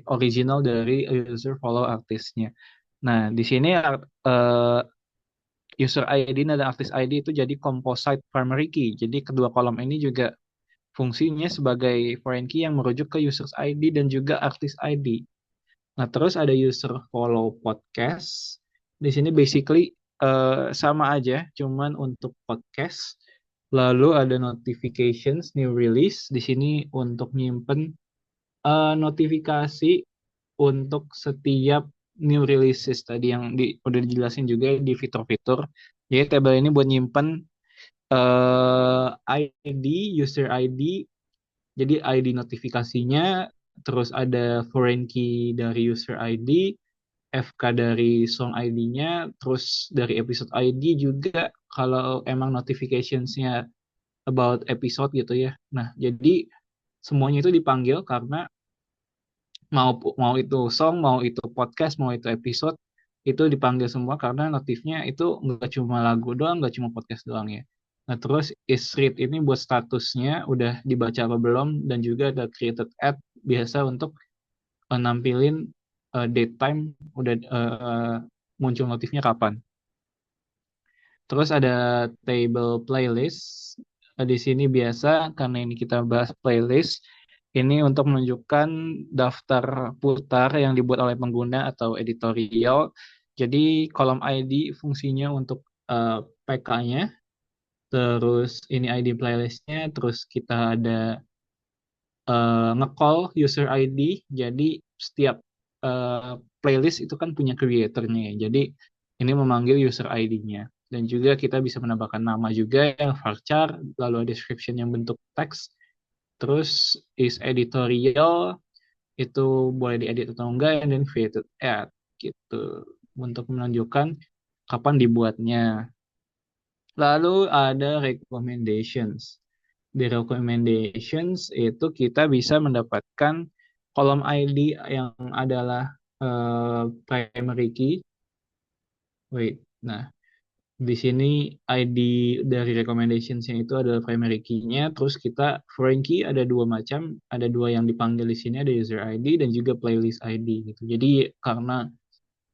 S1: original dari user follow artistnya. Nah, di sini user ID dan artist ID itu jadi composite primary key. Jadi kedua kolom ini juga fungsinya sebagai foreign key yang merujuk ke user ID dan juga artist ID. Nah, terus ada user follow podcast. Di sini basically sama aja, cuman untuk podcast. Lalu ada notifications, new release. Di sini untuk nyimpen notifikasi untuk setiap new releases tadi yang udah dijelasin juga di fitur-fitur. Jadi table ini buat nyimpen ID, user ID, jadi ID notifikasinya, terus ada foreign key dari user ID, FK dari song ID-nya, terus dari episode ID juga kalau emang notificationsnya about episode gitu ya. Nah, jadi semuanya itu dipanggil karena mau mau itu song, mau itu podcast, mau itu episode, itu dipanggil semua karena notifnya itu nggak cuma lagu doang, nggak cuma podcast doang ya. Nah, terus is read ini buat statusnya udah dibaca apa belum, dan juga ada created ad biasa untuk nampilin date time udah muncul notifnya kapan. Terus ada table playlist. Di sini biasa karena ini kita bahas playlist, ini untuk menunjukkan daftar putar yang dibuat oleh pengguna atau editorial. Jadi kolom ID fungsinya untuk PK-nya, terus ini ID playlistnya, terus kita ada nge-call user ID. Jadi setiap playlist itu kan punya creatornya ya. Jadi ini memanggil user ID-nya. Dan juga kita bisa menambahkan nama juga yang varchar, lalu ada description yang bentuk teks, terus is editorial, itu boleh diedit atau enggak, dan then created ad gitu untuk menunjukkan kapan dibuatnya. Lalu ada recommendations. Di recommendations itu kita bisa mendapatkan kolom ID yang adalah primary key. Wait, nah di sini ID dari recommendations-nya itu adalah primary key-nya. Terus kita foreign key ada dua macam, ada dua yang dipanggil di sini, ada user ID dan juga playlist ID gitu. Jadi karena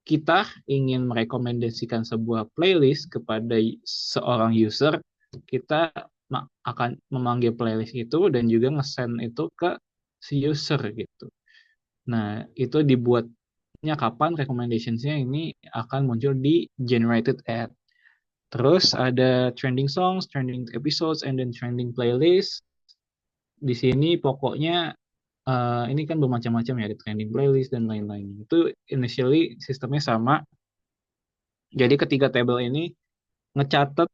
S1: kita ingin merekomendasikan sebuah playlist kepada seorang user, kita akan memanggil playlist itu dan juga nge-send itu ke si user gitu. Nah, itu dibuatnya kapan recommendations-nya ini akan muncul di generated ad. Terus ada trending songs, trending episodes, and then trending playlist. Di sini pokoknya ini kan bermacam-macam ya, ada trending playlist dan lain-lain. Itu initially sistemnya sama. Jadi ketiga table ini ngecatat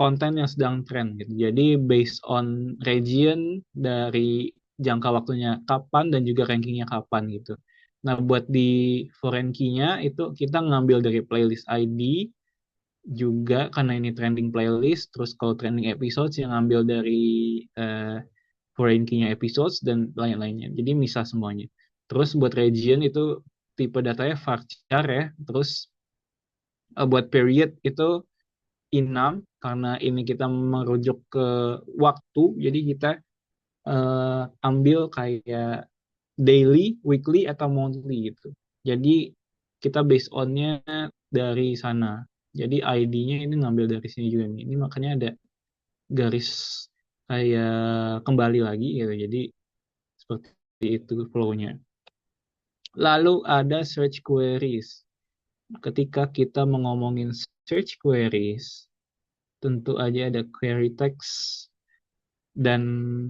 S1: konten yang sedang tren gitu. Jadi based on region dari jangka waktunya kapan dan juga rankingnya kapan gitu. Nah, buat di foreign key-nya itu kita ngambil dari playlist ID juga karena ini trending playlist, terus kalau trending episodes yang ngambil dari foreign key-nya episodes, dan lain-lainnya. Jadi misah semuanya. Terus buat region itu tipe datanya varchar ya. Terus buat period itu enum, karena ini kita merujuk ke waktu, jadi kita ambil kayak daily, weekly, atau monthly gitu. Jadi kita based on-nya dari sana. Jadi ID-nya ini ngambil dari sini juga nih. Ini makanya ada garis kayak kembali lagi gitu. Jadi seperti itu flow-nya. Lalu ada search queries. Ketika kita mengomongin search queries, tentu aja ada query text dan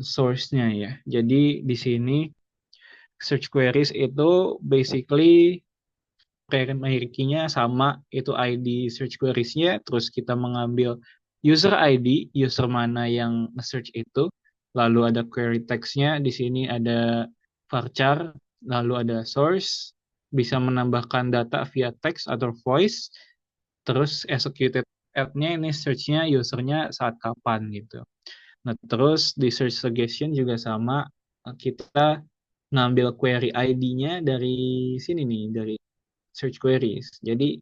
S1: source-nya ya. Jadi di sini search queries itu basically primary key-nya sama, itu ID search queries-nya, terus kita mengambil user ID, user mana yang search itu, lalu ada query text-nya, di sini ada varchar, lalu ada source, bisa menambahkan data via text atau voice, terus executed at-nya ini search-nya usernya saat kapan gitu. Nah, terus di search suggestion juga sama, kita ngambil query ID-nya dari sini nih, dari search queries. Jadi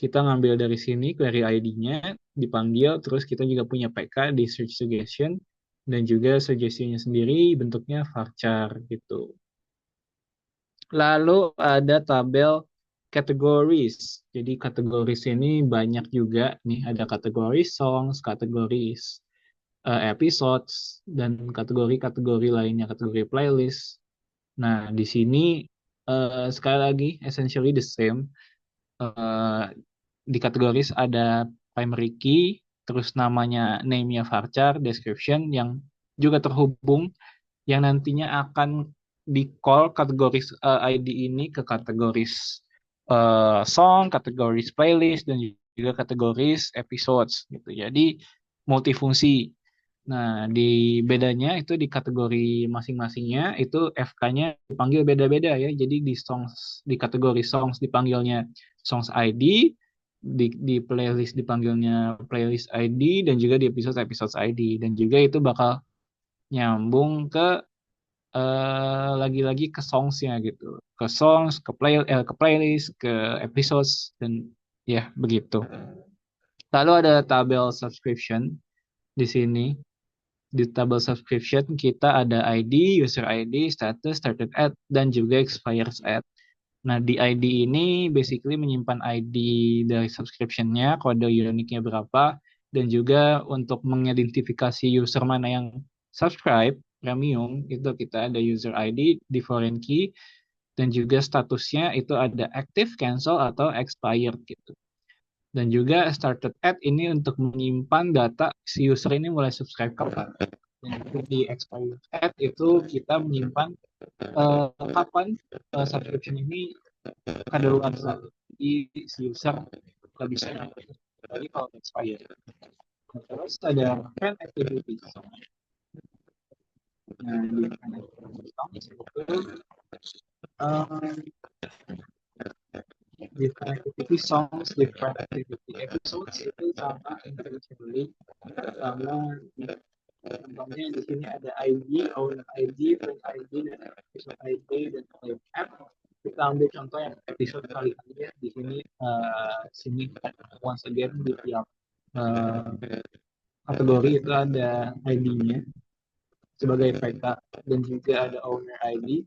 S1: kita ngambil dari sini query ID-nya, dipanggil, terus kita juga punya PK di search suggestion, dan juga suggestion-nya sendiri bentuknya varchar gitu. Lalu ada tabel categories. Jadi kategoris ini banyak juga nih, ada kategori songs, kategoris episodes, dan kategori-kategori lainnya, kategori playlist. Nah, di sini sekali lagi essentially the same. Eh, di kategoris ada primary key, terus namanya name-nya varchar, description yang juga terhubung, yang nantinya akan di-call kategoris ID ini ke kategoris song, kategoris playlist, dan juga kategoris episodes gitu. Jadi multifungsi. Nah, di bedanya itu di kategori masing-masingnya itu FK-nya dipanggil beda-beda ya. Jadi di kategori songs dipanggilnya songs ID, di playlist dipanggilnya playlist ID, dan juga di episode ID, dan juga itu bakal nyambung ke lagi-lagi ke songs-nya gitu. Ke songs, ke playlist, ke episodes, dan ya begitu. Lalu ada tabel subscription di sini. Di tabel subscription kita ada ID, user ID, status, started at, dan juga expires at. Nah, di ID ini basically menyimpan ID dari subscription-nya, kode uniknya berapa, dan juga untuk mengidentifikasi user mana yang subscribe premium, itu kita ada user ID di foreign key, dan juga statusnya itu ada active, cancel, atau expired gitu. Dan juga started at ini untuk menyimpan data si user ini mulai subscribe kapan. Dan di expired at itu kita menyimpan kapan subscription ini kadaluarsa. Jadi si user nggak bisa lagi kalau expired. Nah, terus ada friend activity. Nah, di friend activity itu different activity songs, different activity episodes itu sama intentionally, sama contohnya di sini ada ID, owner ID, friend ID, dan episode ID, dan claim app. Kita ambil contoh yang episode kali ini ya. Di sini once again di tiap kategori itu ada ID-nya sebagai PK, dan juga ada owner ID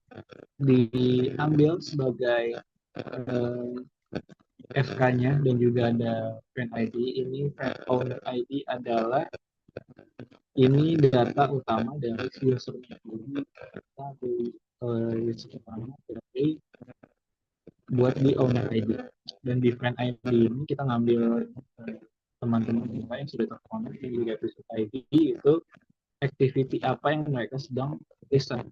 S1: diambil sebagai FK-nya, dan juga ada friend ID. Ini friend owner ID adalah ini data utama dari usernya. Jadi kita di user utama dari buat di owner ID, dan di friend ID ini kita ngambil teman-teman kita yang sudah terkonek di episode ID itu activity apa yang mereka sedang listen,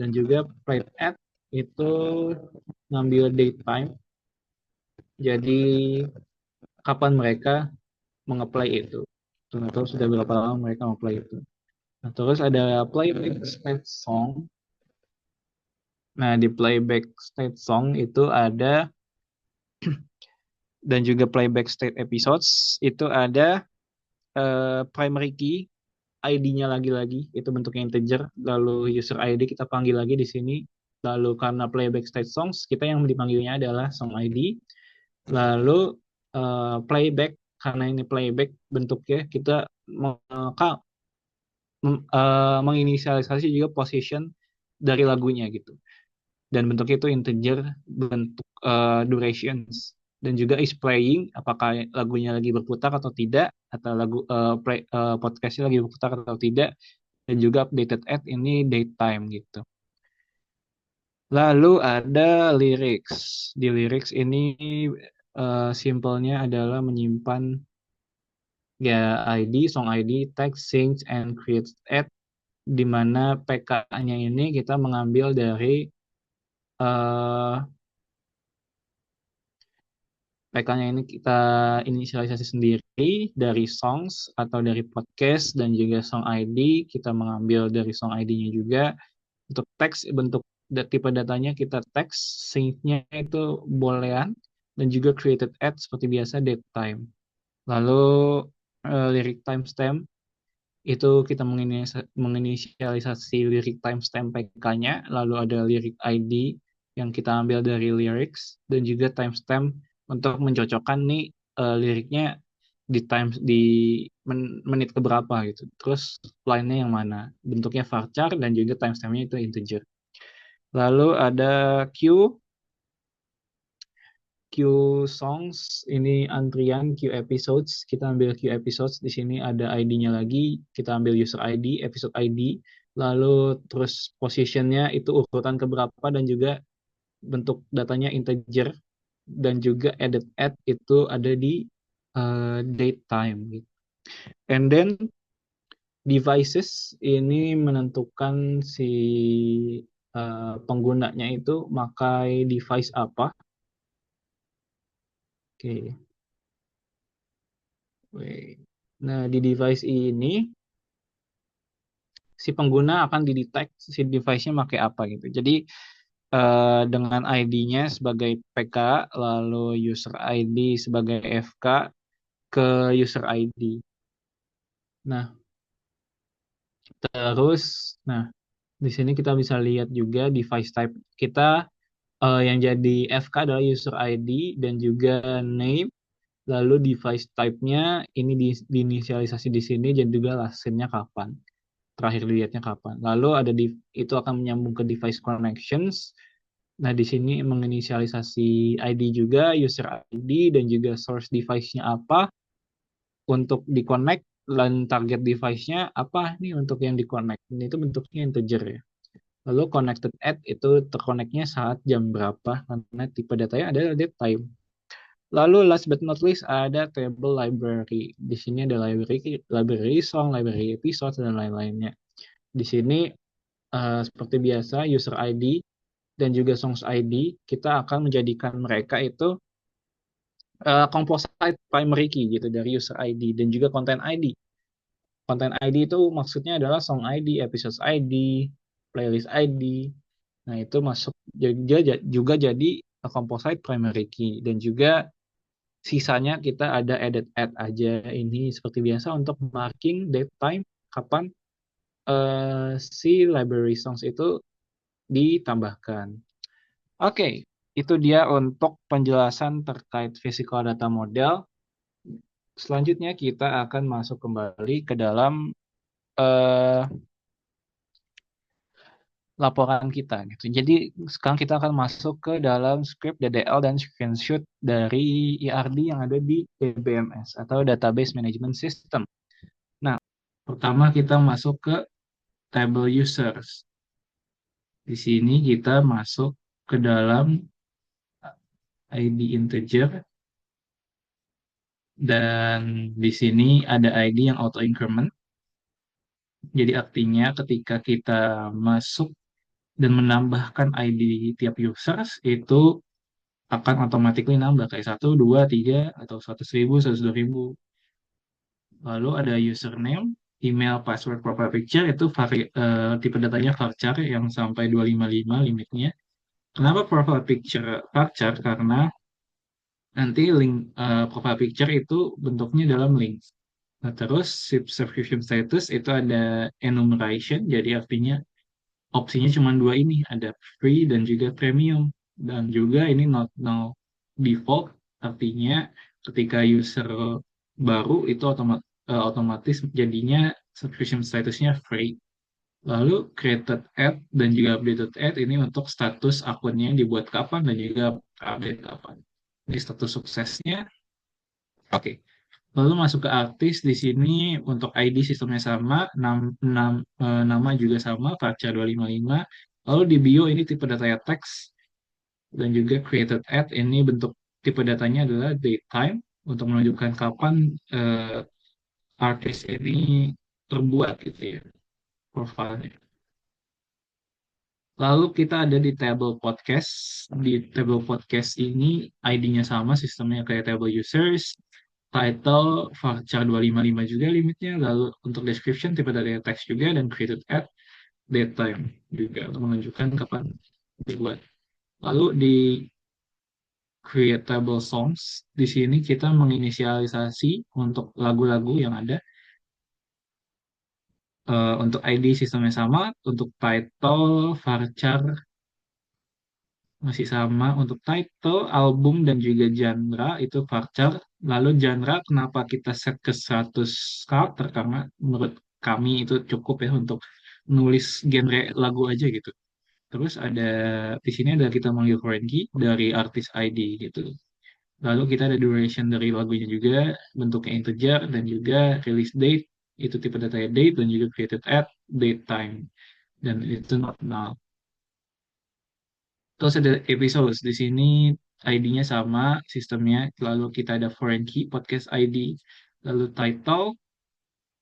S1: dan juga played at itu ngambil date time, jadi kapan mereka mengapply itu, atau sudah berapa lama mereka mengapply itu. Nah, terus ada playback state song. Nah, di playback state song itu ada, dan juga playback state episodes itu ada primary key, ID-nya lagi-lagi itu bentuknya integer, lalu user ID kita panggil lagi di sini. Lalu karena playback state songs, kita yang dipanggilnya adalah song ID. Lalu playback, karena ini playback bentuknya, kita menginisialisasi juga position dari lagunya gitu. Dan bentuknya itu integer, bentuk durations, dan juga is playing, apakah lagunya lagi berputar atau tidak, atau lagu podcastnya lagi berputar atau tidak, dan juga updated at ini daytime gitu. Lalu ada lyrics. Di lyrics ini simpelnya adalah menyimpan ya ID, song ID, text, sync, and create at, di mana PK-nya ini kita mengambil dari eh PK-nya ini kita inisialisasi sendiri dari songs atau dari podcast, dan juga song ID kita mengambil dari song ID-nya juga. Untuk teks, bentuk tipe datanya kita teks, sync-nya itu boolean, dan juga created at seperti biasa datetime. Lalu lirik timestamp itu kita menginisialisasi lirik timestamp PK-nya, lalu ada lirik ID yang kita ambil dari lyrics, dan juga timestamp untuk mencocokkan nih liriknya di menit keberapa gitu. Terus line-nya yang mana? Bentuknya varchar, dan juga timestamp-nya itu integer. Lalu ada queue songs, ini antrian, queue episodes, kita ambil queue episodes, di sini ada ID-nya lagi, kita ambil user ID, episode ID, lalu terus positionnya itu urutan keberapa, dan juga bentuk datanya integer, dan juga added at itu ada di date time gitu. And then devices ini menentukan si penggunanya itu pakai device apa. Oke. Nah, di device ini si pengguna akan didetek si device-nya pakai apa gitu. Jadi dengan ID-nya sebagai PK, lalu user ID sebagai FK ke user ID. Nah, terus, nah di sini kita bisa lihat juga device type kita yang jadi FK adalah user ID dan juga name. Lalu device type-nya ini diinisialisasi di sini, dan juga last-nya kapan. Terakhir dilihatnya kapan. Lalu ada itu akan menyambung ke device connections. Nah, di sini menginisialisasi ID juga, user ID, dan juga source device-nya apa untuk di-connect, dan target device-nya apa nih untuk yang di-connect. Ini itu bentuknya integer ya. Lalu connected at itu terkoneknya saat jam berapa, karena tipe datanya adalah date time. Lalu last but not least ada table library. Di sini ada library song, library episode, dan lain-lainnya. Di sini seperti biasa user ID dan juga songs ID kita akan menjadikan mereka itu composite primary key gitu dari user ID, dan juga content ID. Content ID itu maksudnya adalah song ID, episode ID, playlist ID. Nah, itu masuk juga jadi composite primary key, dan juga sisanya kita ada added add aja, ini seperti biasa untuk marking date time kapan si library songs itu ditambahkan. Oke, itu dia untuk penjelasan terkait physical data model. Selanjutnya kita akan masuk kembali ke dalam eh, laporan kita gitu. Jadi sekarang kita akan masuk ke dalam script DDL dan screenshot dari ERD yang ada di DBMS atau Database Management System. Nah, pertama kita masuk ke table users. Di sini kita masuk ke dalam ID integer, dan di sini ada ID yang auto increment. Jadi artinya ketika kita masuk dan menambahkan ID tiap users itu akan otomatis nambah kayak 1, 2, 3, atau 100.000, 102.000. Lalu ada username, email, password, profile picture, itu tipe datanya varchar yang sampai 255 limitnya. Kenapa profile picture varchar? Karena nanti link profile picture itu bentuknya dalam link. Nah, terus subscription status itu ada enumeration, jadi artinya opsinya cuma dua ini, ada free dan juga premium. Dan juga ini not now default, artinya ketika user baru itu otomatis jadinya subscription statusnya free. Lalu created ad dan juga updated ad ini untuk status akunnya yang dibuat kapan dan juga update kapan. Ini status suksesnya. Oke. Lalu masuk ke artis di sini untuk ID sistemnya sama, nama juga sama, Farca255. Lalu di bio ini tipe datanya teks dan juga created ad ini bentuk tipe datanya adalah datetime untuk menunjukkan kapan artis ini terbuat gitu ya profilnya. Lalu kita ada di table podcast. Di table podcast ini ID-nya sama, sistemnya kayak table users, title, varchar 255 juga limitnya, lalu untuk description tipe dari teks juga, dan created at datetime juga untuk menunjukkan kapan dibuat. Lalu di creatable songs, di sini kita menginisialisasi untuk lagu-lagu yang ada. Untuk ID sistemnya sama, untuk title, varchar masih sama untuk title, album, dan juga genre itu varchar. Lalu genre kenapa kita set ke 100 karakter? Karena menurut kami itu cukup ya untuk nulis genre lagu aja gitu. Terus ada di sini ada kita manggil foreign key dari artis ID gitu. Lalu kita ada duration dari lagunya juga, bentuknya integer dan juga release date itu tipe data date dan juga created at date time dan itu not null. Terus ada episode di sini ID-nya sama sistemnya. Lalu kita ada foreign key podcast ID, lalu title,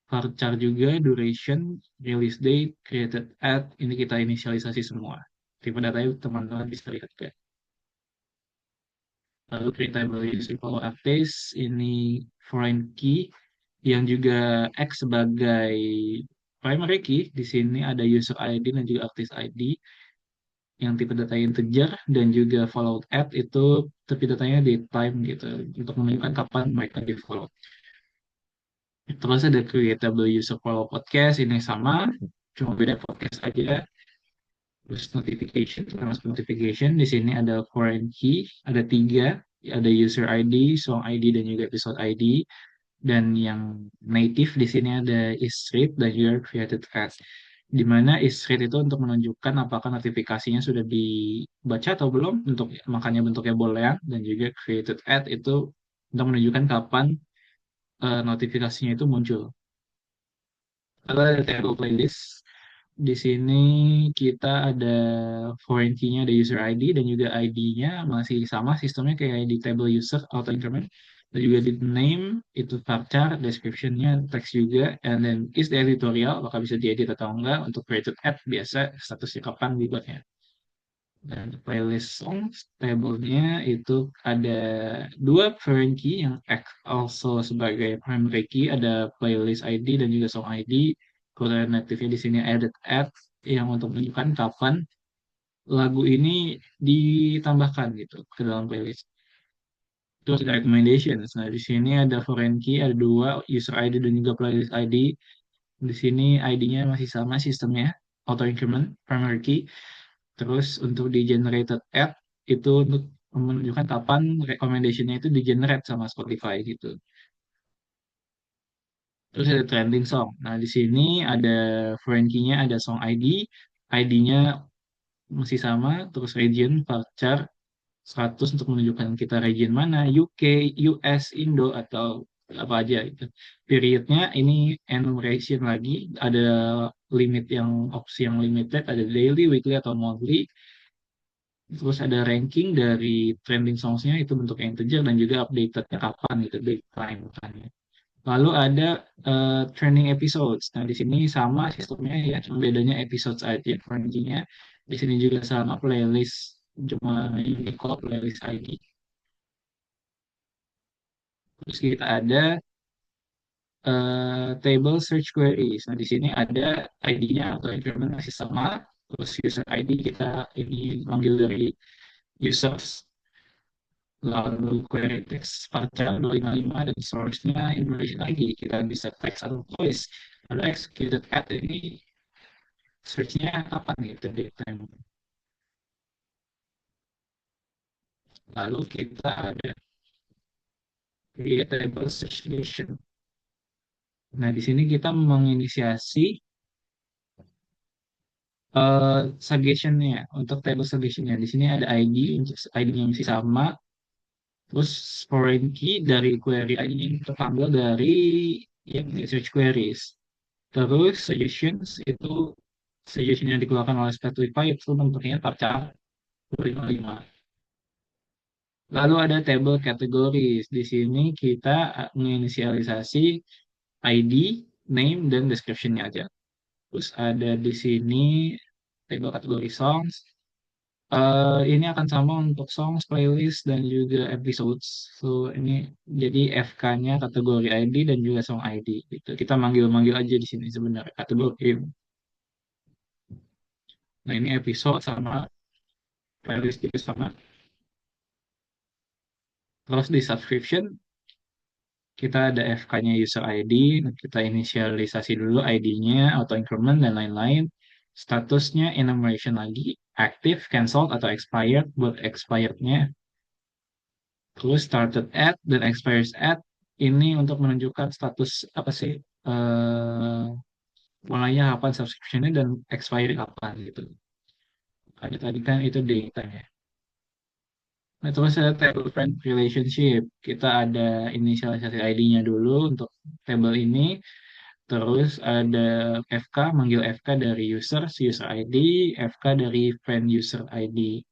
S1: varchar juga, duration, release date, created at. Ini kita inisialisasi semua. Tipe datanya teman-teman bisa lihat kan. Lalu creatable user follow artist ini foreign key yang juga X sebagai primary key. Di sini ada user ID dan juga artist ID yang tipe data integer dan juga followed at itu tipe datanya di time gitu untuk menunjukkan kapan mereka di follow. Terus ada creatable user follow podcast ini sama, cuma beda podcast aja. Terus notification, termasuk notification di sini ada foreign key, ada tiga, ada user ID, song ID dan juga episode ID. Dan yang native di sini ada isRead dan juga created as. Di mana isRead itu untuk menunjukkan apakah notifikasinya sudah dibaca atau belum, untuk makanya bentuknya boolean, dan juga created at itu untuk menunjukkan kapan notifikasinya itu muncul. Lalu ada table playlist. Di sini kita ada foreign key-nya, ada user ID dan juga ID-nya masih sama sistemnya kayak di table user auto increment. Dan juga di name itu varchar, description-nya teks juga, and then is the editorial apakah bisa diedit atau enggak. Untuk created app biasa statusnya kapan dibuatnya. Dan playlist songs table-nya itu ada dua foreign key yang act also sebagai primary key, ada playlist ID dan juga song ID. Kemudian native-nya di sini added add yang untuk menunjukkan kapan lagu ini ditambahkan gitu ke dalam playlist. Terus ada recommendations. Nah, di sini ada foreign key, ada dua user ID dan juga playlist ID. Di sini ID-nya masih sama sistemnya, auto increment, primary key. Terus untuk di generated ad itu untuk menunjukkan kapan recommendation-nya itu di generate sama Spotify gitu. Terus ada trending song. Nah, di sini ada foreign key-nya, ada song ID, ID-nya masih sama, terus region, varchar, 100 untuk menunjukkan kita region mana, UK, US, Indo, atau apa aja itu. Periodnya ini enumeration lagi, ada limit yang opsi yang limited, ada daily, weekly, atau monthly. Terus ada ranking dari trending songs-nya itu bentuknya integer dan juga updated-nya kapan gitu, date time kan. Lalu ada trending episodes. Nah, di sini sama sistemnya ya, cuma bedanya episodes aja ranking-nya. Di sini juga sama playlist, cuma ini kok playlist ID. Terus kita ada table search queries. Nah, di sini ada ID-nya atau increment masih sama. Terus user ID kita ini panggil dari users. Lalu query text varchar 255 dan source-nya Indonesia lagi. Kita bisa text atau voice. Lalu executed at ini search-nya kapan gitu di time. Lalu kita ada creatable suggestion. Nah, di sini kita menginisiasi suggestion-nya untuk table suggestion-nya. Di sini ada ID, ID-nya masih sama. Terus foreign key dari query ID terpanggil dari yang search queries. Terus suggestions itu suggestion yang dikeluarkan oleh Spotify itu bentuknya varchar 255. Lalu ada table categories. Di sini kita menginisialisasi ID, name, dan description-nya aja. Terus ada di sini table kategori songs. Ini akan sama untuk songs, playlist, dan juga episodes. So, ini jadi FK-nya kategori ID dan juga song ID. Gitu. Kita manggil-manggil aja di sini sebenarnya kategori. Nah, ini episode sama playlist juga sama. Terus di subscription, kita ada FK-nya user ID. Nah, kita inisialisasi dulu ID-nya, auto increment, dan lain-lain. Statusnya enumeration lagi, active, cancelled, atau expired. Buat expired-nya, terus started at dan expires at ini untuk menunjukkan status apa sih eh mulainya kapan subscription-nya dan expire kapan gitu. Ada tadi kan itu data-nya. Nah, terus ada table friend relationship. Kita ada inisialisasi ID-nya dulu untuk table ini. Terus ada FK, manggil FK dari user, si user ID, FK dari friend user ID.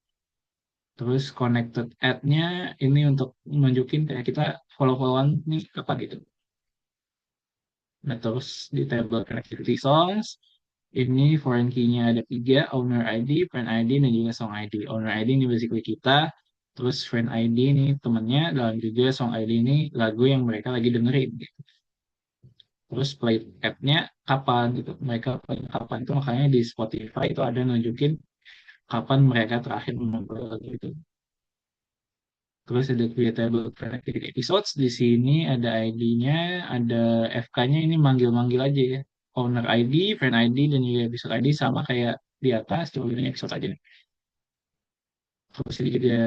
S1: Terus connected add-nya ini untuk nunjukin kayak kita follow-followan nih apa gitu. Nah, terus di table connectivity songs, ini foreign key-nya ada tiga, owner ID, friend ID, dan juga song ID. Owner ID ini basically kita, terus friend ID ini temennya, dan juga song ID ini lagu yang mereka lagi dengerin. Gitu. Terus play app-nya kapan gitu. Mereka play kapan itu makanya di Spotify itu ada nunjukin kapan mereka terakhir menonton lagu itu. Terus ada creatable connected episodes. Di sini ada ID-nya, ada FK-nya ini manggil-manggil aja ya. Owner ID, friend ID, dan juga episode ID sama kayak di atas, cuma ini episode aja nih. Terus ini juga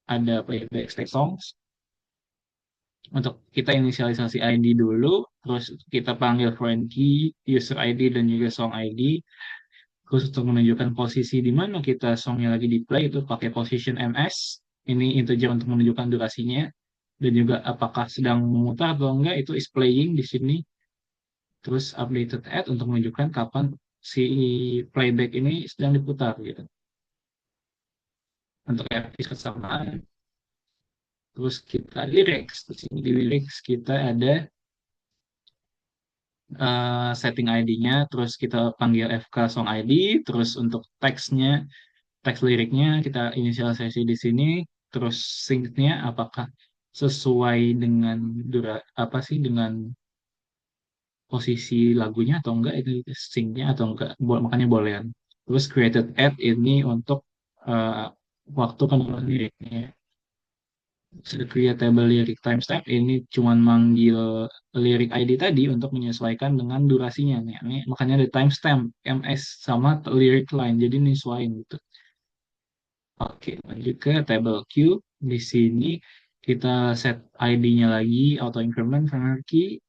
S1: ada playback stack songs. Untuk kita inisialisasi ID dulu, terus kita panggil friend key, user ID, dan juga song ID. Terus untuk menunjukkan posisi di mana kita songnya lagi di play itu pakai position ms. Ini integer untuk menunjukkan durasinya dan juga apakah sedang memutar atau enggak itu is playing di sini. Terus updated at untuk menunjukkan kapan si playback ini sedang diputar gitu. Untuk episode samaan. Terus kita lyrics. Di sini di lyrics kita ada setting ID-nya, terus kita panggil FK song ID, terus untuk teksnya teks liriknya kita inisialisasi di sini, terus sync-nya apakah sesuai dengan apa sih dengan posisi lagunya atau enggak itu sync-nya atau enggak, makanya boolean. Terus created at ini untuk eh, waktu penurunan liriknya. Terus creatable lyric timestamp ini cuman manggil lirik ID tadi untuk menyesuaikan dengan durasinya nih. Makanya ada timestamp ms sama lyric line jadi nyesuaiin gitu. Oke, lanjut ke table Q. Di sini kita set ID-nya lagi, auto increment, primary key,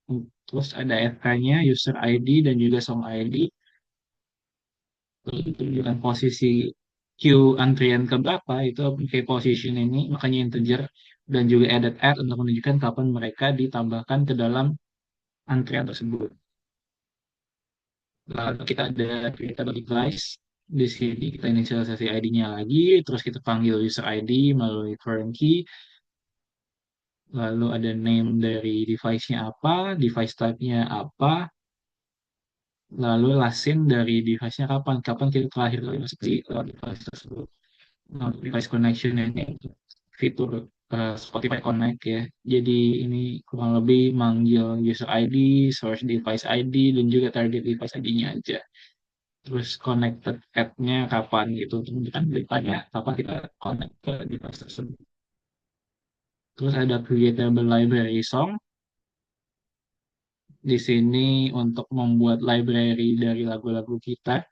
S1: terus ada FK-nya, user ID, dan juga song ID. Terus tunjukkan posisi Q antrian ke berapa, itu pakai position ini, makanya integer, dan juga added add untuk menunjukkan kapan mereka ditambahkan ke dalam antrian tersebut. Lalu kita ada creatable device. Di sini kita inisialisasi ID-nya lagi, terus kita panggil user ID melalui foreign key, lalu ada name dari device-nya apa, device type-nya apa, lalu last seen dari device-nya kapan, kapan kita terakhir kali masuk di device tersebut. Nah, device connection ini fitur Spotify Connect ya. Jadi ini kurang lebih manggil user ID, source device ID, dan juga target device ID-nya aja. Terus connected app-nya kapan gitu, untuk menunjukkan beritanya kapan kita connect ke device tersebut. Terus ada creatable library song. Di sini untuk membuat library dari lagu-lagu kita,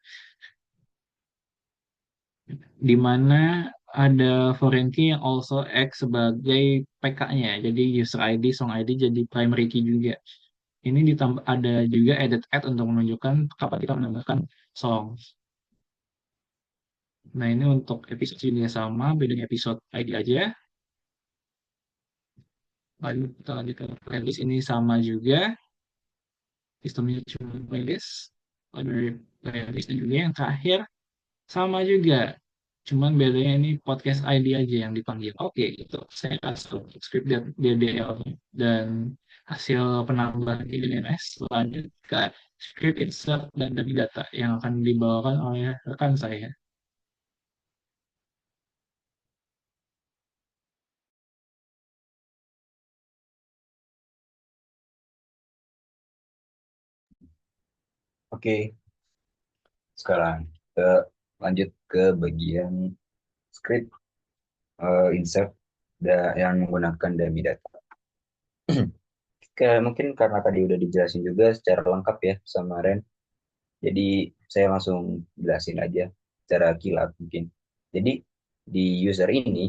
S1: di mana ada foreign key yang also act sebagai PK-nya. Jadi user ID, song ID jadi primary key juga. Ini ditambah ada juga edit add untuk menunjukkan kapan kita menambahkan song. Nah, ini untuk episode ini sama, bedanya episode ID aja. Lalu kita lanjut ke playlist ini sama juga. Sistemnya cuma playlist. Library playlist juga yang terakhir sama juga. Cuman bedanya ini podcast ID aja yang dipanggil. Oke, gitu. Saya kasih script dan DDL dan hasil penambahan di DNS. Lanjut ke script insert dan dari data yang akan dibawakan oleh rekan saya.
S2: Oke, sekarang kita lanjut ke bagian script insert yang menggunakan dummy data. Mungkin karena tadi udah dijelasin juga secara lengkap ya sama Ren. Jadi saya langsung jelasin aja secara kilat mungkin. Jadi di user ini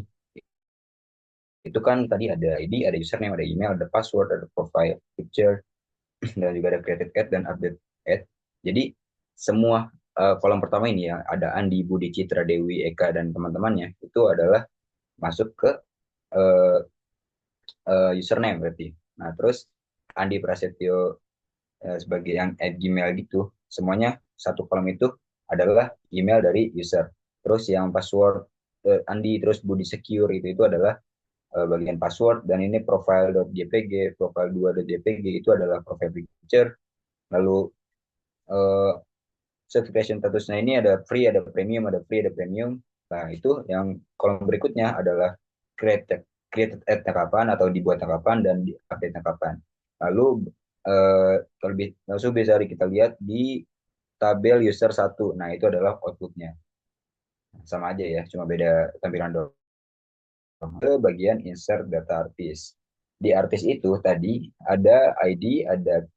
S2: itu kan tadi ada ID, ada username, ada email, ada password, ada profile picture, dan juga ada created ad dan update ad. Jadi semua kolom pertama ini ya ada Andi, Budi, Citra, Dewi, Eka dan teman-temannya itu adalah masuk ke uh, username berarti. Nah terus Andi Prasetyo sebagai yang at Gmail gitu, semuanya satu kolom itu adalah email dari user. Terus yang password Andi terus Budi Secure itu adalah bagian password, dan ini profile.jpg, profile2.jpg itu adalah profile picture. Lalu uh, subscription statusnya ini ada free, ada premium, ada free, ada premium. Nah, itu yang kolom berikutnya adalah created created ad-nya kapan atau dibuatnya kapan dan di update-nya kapan. Lalu kalau langsung bisa kita lihat di tabel user satu. Nah, itu adalah outputnya. Sama aja ya, cuma beda tampilan doang. Ke bagian insert data artis. Di artis itu tadi ada ID, ada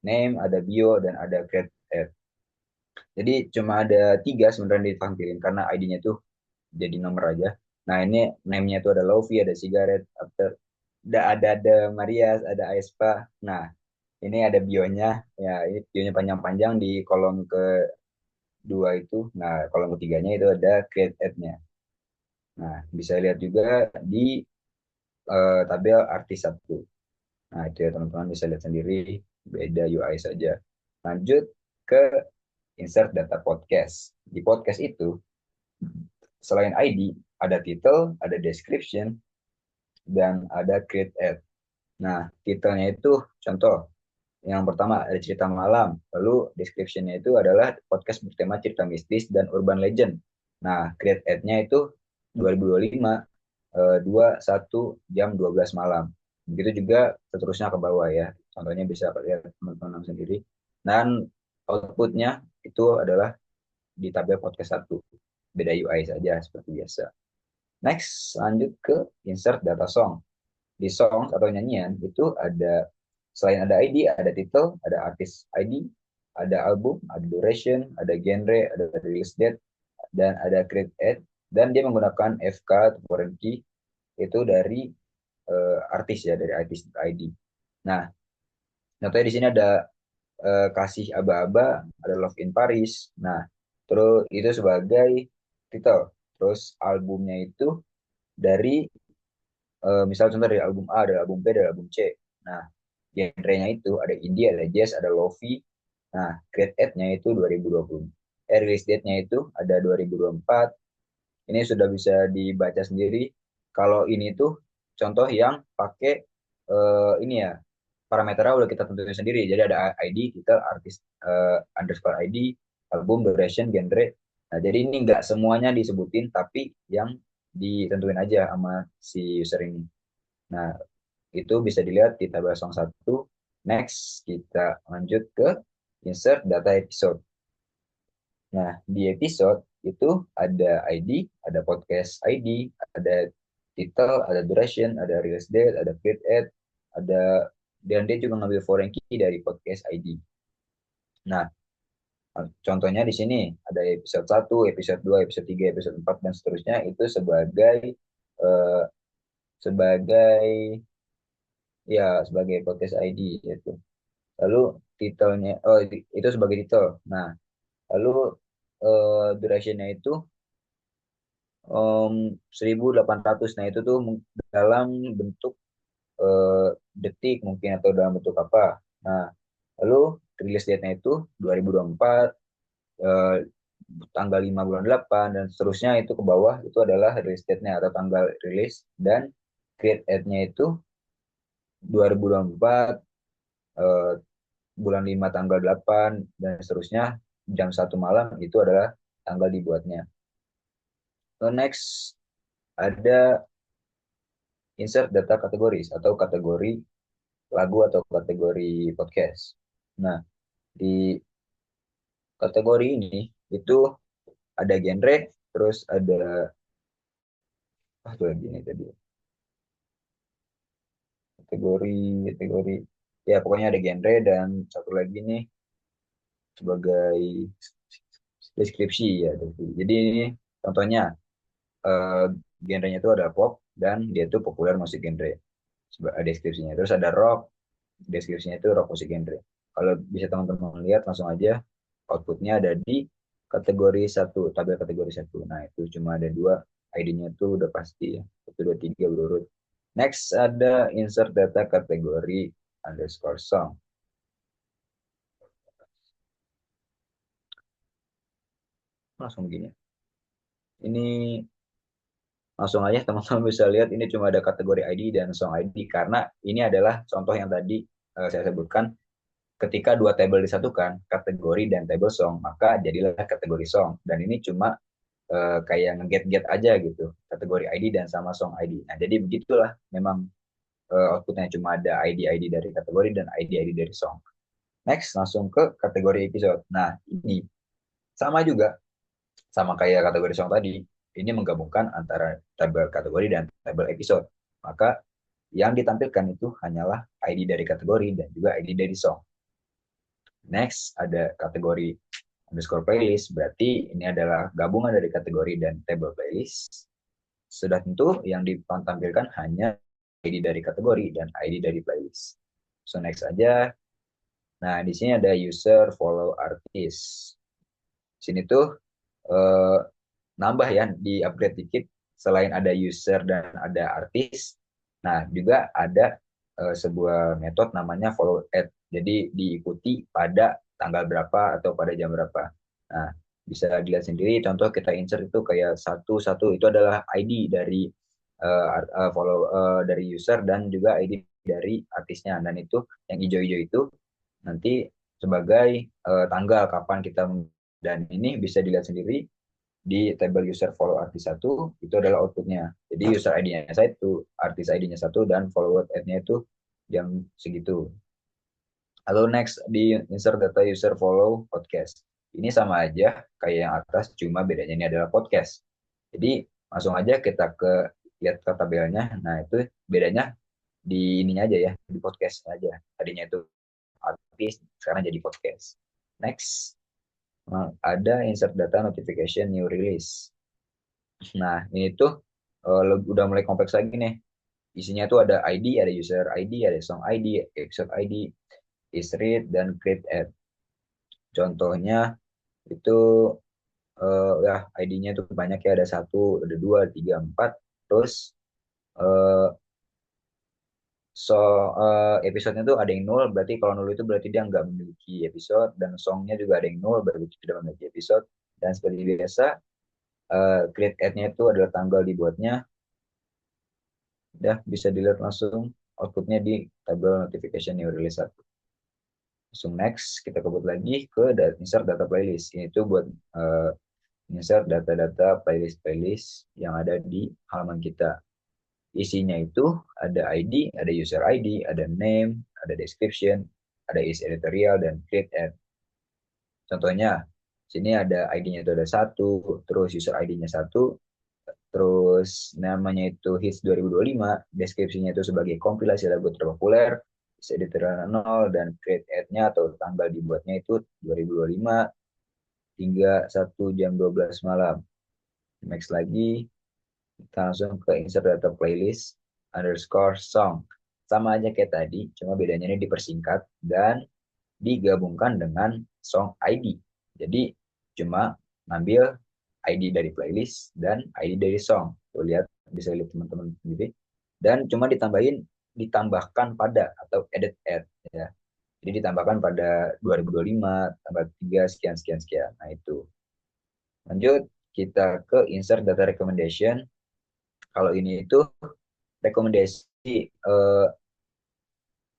S2: name, ada bio, dan ada create ad. Jadi cuma ada tiga sebenarnya ditampilin karena ID-nya tuh jadi nomor aja. Nah ini name-nya tuh ada Lofi, ada Cigarette, After, ada Marias, ada Aespa. Nah ini ada bionya, ya ini bionya panjang-panjang di kolom kedua itu. Nah kolom ketiganya itu ada create ad-nya. Nah bisa lihat juga di tabel artis satu. Nah itu ya teman-teman bisa lihat sendiri, beda UI saja. Lanjut ke insert data podcast. Di podcast itu selain ID, ada title, ada description, dan ada create ad. Nah, titelnya itu contoh. Yang pertama ada cerita malam, lalu description-nya itu adalah podcast bertema cerita mistis dan urban legend. Nah, create ad-nya itu 2025 21 jam 12 malam. Begitu juga seterusnya ke bawah ya. Contohnya bisa lihat teman-teman sendiri. Dan outputnya itu adalah di tabel podcast satu. Beda UI saja seperti biasa. Next, lanjut ke insert data song. Di song atau nyanyian itu ada, selain ada ID, ada title, ada artis ID, ada album, ada duration, ada genre, ada release date, dan ada create ad. Dan dia menggunakan FK, foreign key, itu dari artis ya, dari artis ID. Nah, contohnya di sini ada kasih aba-aba, ada Love in Paris. Nah, terus itu sebagai title. Terus albumnya itu dari misal contoh dari album A, dari album B, dari album C. Nah, genre-nya itu ada indie, ada jazz, ada lofi. Nah, create ad-nya itu 2020. Release date-nya itu ada 2024. Ini sudah bisa dibaca sendiri. Kalau ini tuh contoh yang pakai ini ya, parameternya udah kita tentuin sendiri. Jadi ada ID, kita artis underscore ID, album, duration, genre. Nah, jadi ini nggak semuanya disebutin, tapi yang ditentuin aja sama si user ini. Nah, itu bisa dilihat di tabel song 1. Next, kita lanjut ke insert data episode. Nah, di episode itu ada ID, ada podcast ID, ada title, ada duration, ada release date, ada create ad, ada, dan dia juga ngambil foreign key dari podcast ID. Nah, contohnya di sini ada episode 1, episode 2, episode 3, episode 4, dan seterusnya itu eh, sebagai sebagai podcast ID gitu. Lalu titelnya, itu sebagai titel. Nah, lalu durationnya itu 1800. Nah, itu tuh dalam bentuk detik mungkin atau dalam bentuk apa. Nah, lalu rilis date-nya itu 2024, eh, tanggal 5 bulan 8 dan seterusnya itu ke bawah itu adalah release date-nya atau tanggal rilis, dan create ad-nya itu 2024, eh, bulan 5 tanggal 8 dan seterusnya, jam 1 malam itu adalah tanggal dibuatnya. So, next ada insert data kategoris atau kategori lagu atau kategori podcast. Nah, di kategori ini itu ada genre, terus ada itu lagi nih tadi kategori ya pokoknya ada genre, dan satu lagi nih sebagai deskripsi ya. Jadi ini contohnya, eh, genrenya itu ada pop dan dia itu populer musik genre, deskripsinya. Terus ada rock, deskripsinya itu rock musik genre. Kalau bisa teman-teman lihat langsung aja outputnya ada di kategori satu, tabel kategori satu. Nah itu cuma ada dua, ID-nya itu udah pasti ya, 1, 2, 3 berurut. Next ada insert data kategori underscore song. Langsung gini. Ini langsung aja teman-teman bisa lihat ini cuma ada kategori ID dan song ID, karena ini adalah contoh yang tadi saya sebutkan. Ketika dua tabel disatukan, kategori dan tabel song, maka jadilah kategori song. Dan ini cuma kayak nge-get-get aja gitu, kategori ID dan sama song ID. Nah, jadi begitulah memang outputnya cuma ada ID-ID dari kategori dan ID-ID dari song. Next, langsung ke kategori episode. Nah, ini sama juga, sama kayak kategori song tadi. Ini menggabungkan antara tabel kategori dan tabel episode. Maka yang ditampilkan itu hanyalah ID dari kategori dan juga ID dari song. Next, ada kategori underscore playlist, berarti ini adalah gabungan dari kategori dan table playlist. Sudah tentu yang ditampilkan hanya ID dari kategori dan ID dari playlist. So next aja. Nah, di sini ada user follow artist. Sini tuh eh, nambah ya, di upgrade dikit, selain ada user dan ada artis. Nah, juga ada sebuah metode namanya follow ad. Jadi diikuti pada tanggal berapa atau pada jam berapa. Nah, bisa dilihat sendiri, contoh kita insert itu kayak satu satu itu adalah ID dari follow dari user dan juga ID dari artisnya. Dan itu yang hijau-hijau itu nanti sebagai tanggal kapan kita, dan ini bisa dilihat sendiri di tabel user follow artis satu itu adalah outputnya. Jadi user ID-nya satu, artis ID-nya satu, dan follower ad-nya itu yang segitu. Lalu next di insert data user follow podcast. Ini sama aja kayak yang atas, cuma bedanya ini adalah podcast. Jadi langsung aja kita lihat ke tabelnya. Nah itu bedanya di ininya aja ya, di podcast aja. Tadinya itu artis, sekarang jadi podcast. Next, ada insert data notification new release. Nah, ini tuh udah mulai kompleks lagi nih. Isinya tuh ada ID, ada user ID, ada song ID, episode ID, is read, dan create ad. Contohnya itu ya ID-nya tuh banyak ya, ada 1, ada 2, 3, 4. Terus eh, so episodenya tuh ada yang nol, berarti kalau nol itu berarti dia nggak memiliki episode, dan songnya juga ada yang nol, berarti tidak memiliki episode. Dan seperti biasa, create ad-nya itu adalah tanggal dibuatnya. Ya, bisa dilihat langsung outputnya di tabel notification new release 1. Langsung next, kita kebut lagi ke insert data playlist. Ini tuh buat insert data-data playlist-playlist yang ada di halaman kita. Isinya itu ada ID, ada user ID, ada name, ada description, ada is editorial, dan create ad. Contohnya, sini ada ID-nya itu ada 1, terus user ID-nya 1, Terus namanya itu Hits 2025, deskripsinya itu sebagai kompilasi lagu terpopuler, bisa diterima 0, dan create ad-nya atau tanggal dibuatnya itu 2025 hingga 1 jam 12 malam. Next lagi, kita langsung ke insert data playlist underscore song. Sama aja kayak tadi, cuma bedanya ini dipersingkat dan digabungkan dengan song ID. Jadi cuma ngambil ID dari playlist dan ID dari song. Tuh lihat, bisa lihat teman-teman sendiri. Dan cuma ditambahkan pada atau edit add ya. Jadi ditambahkan pada 2025 tanggal 3 sekian sekian sekian. Nah, itu. Lanjut kita ke insert data recommendation. Kalau ini itu rekomendasi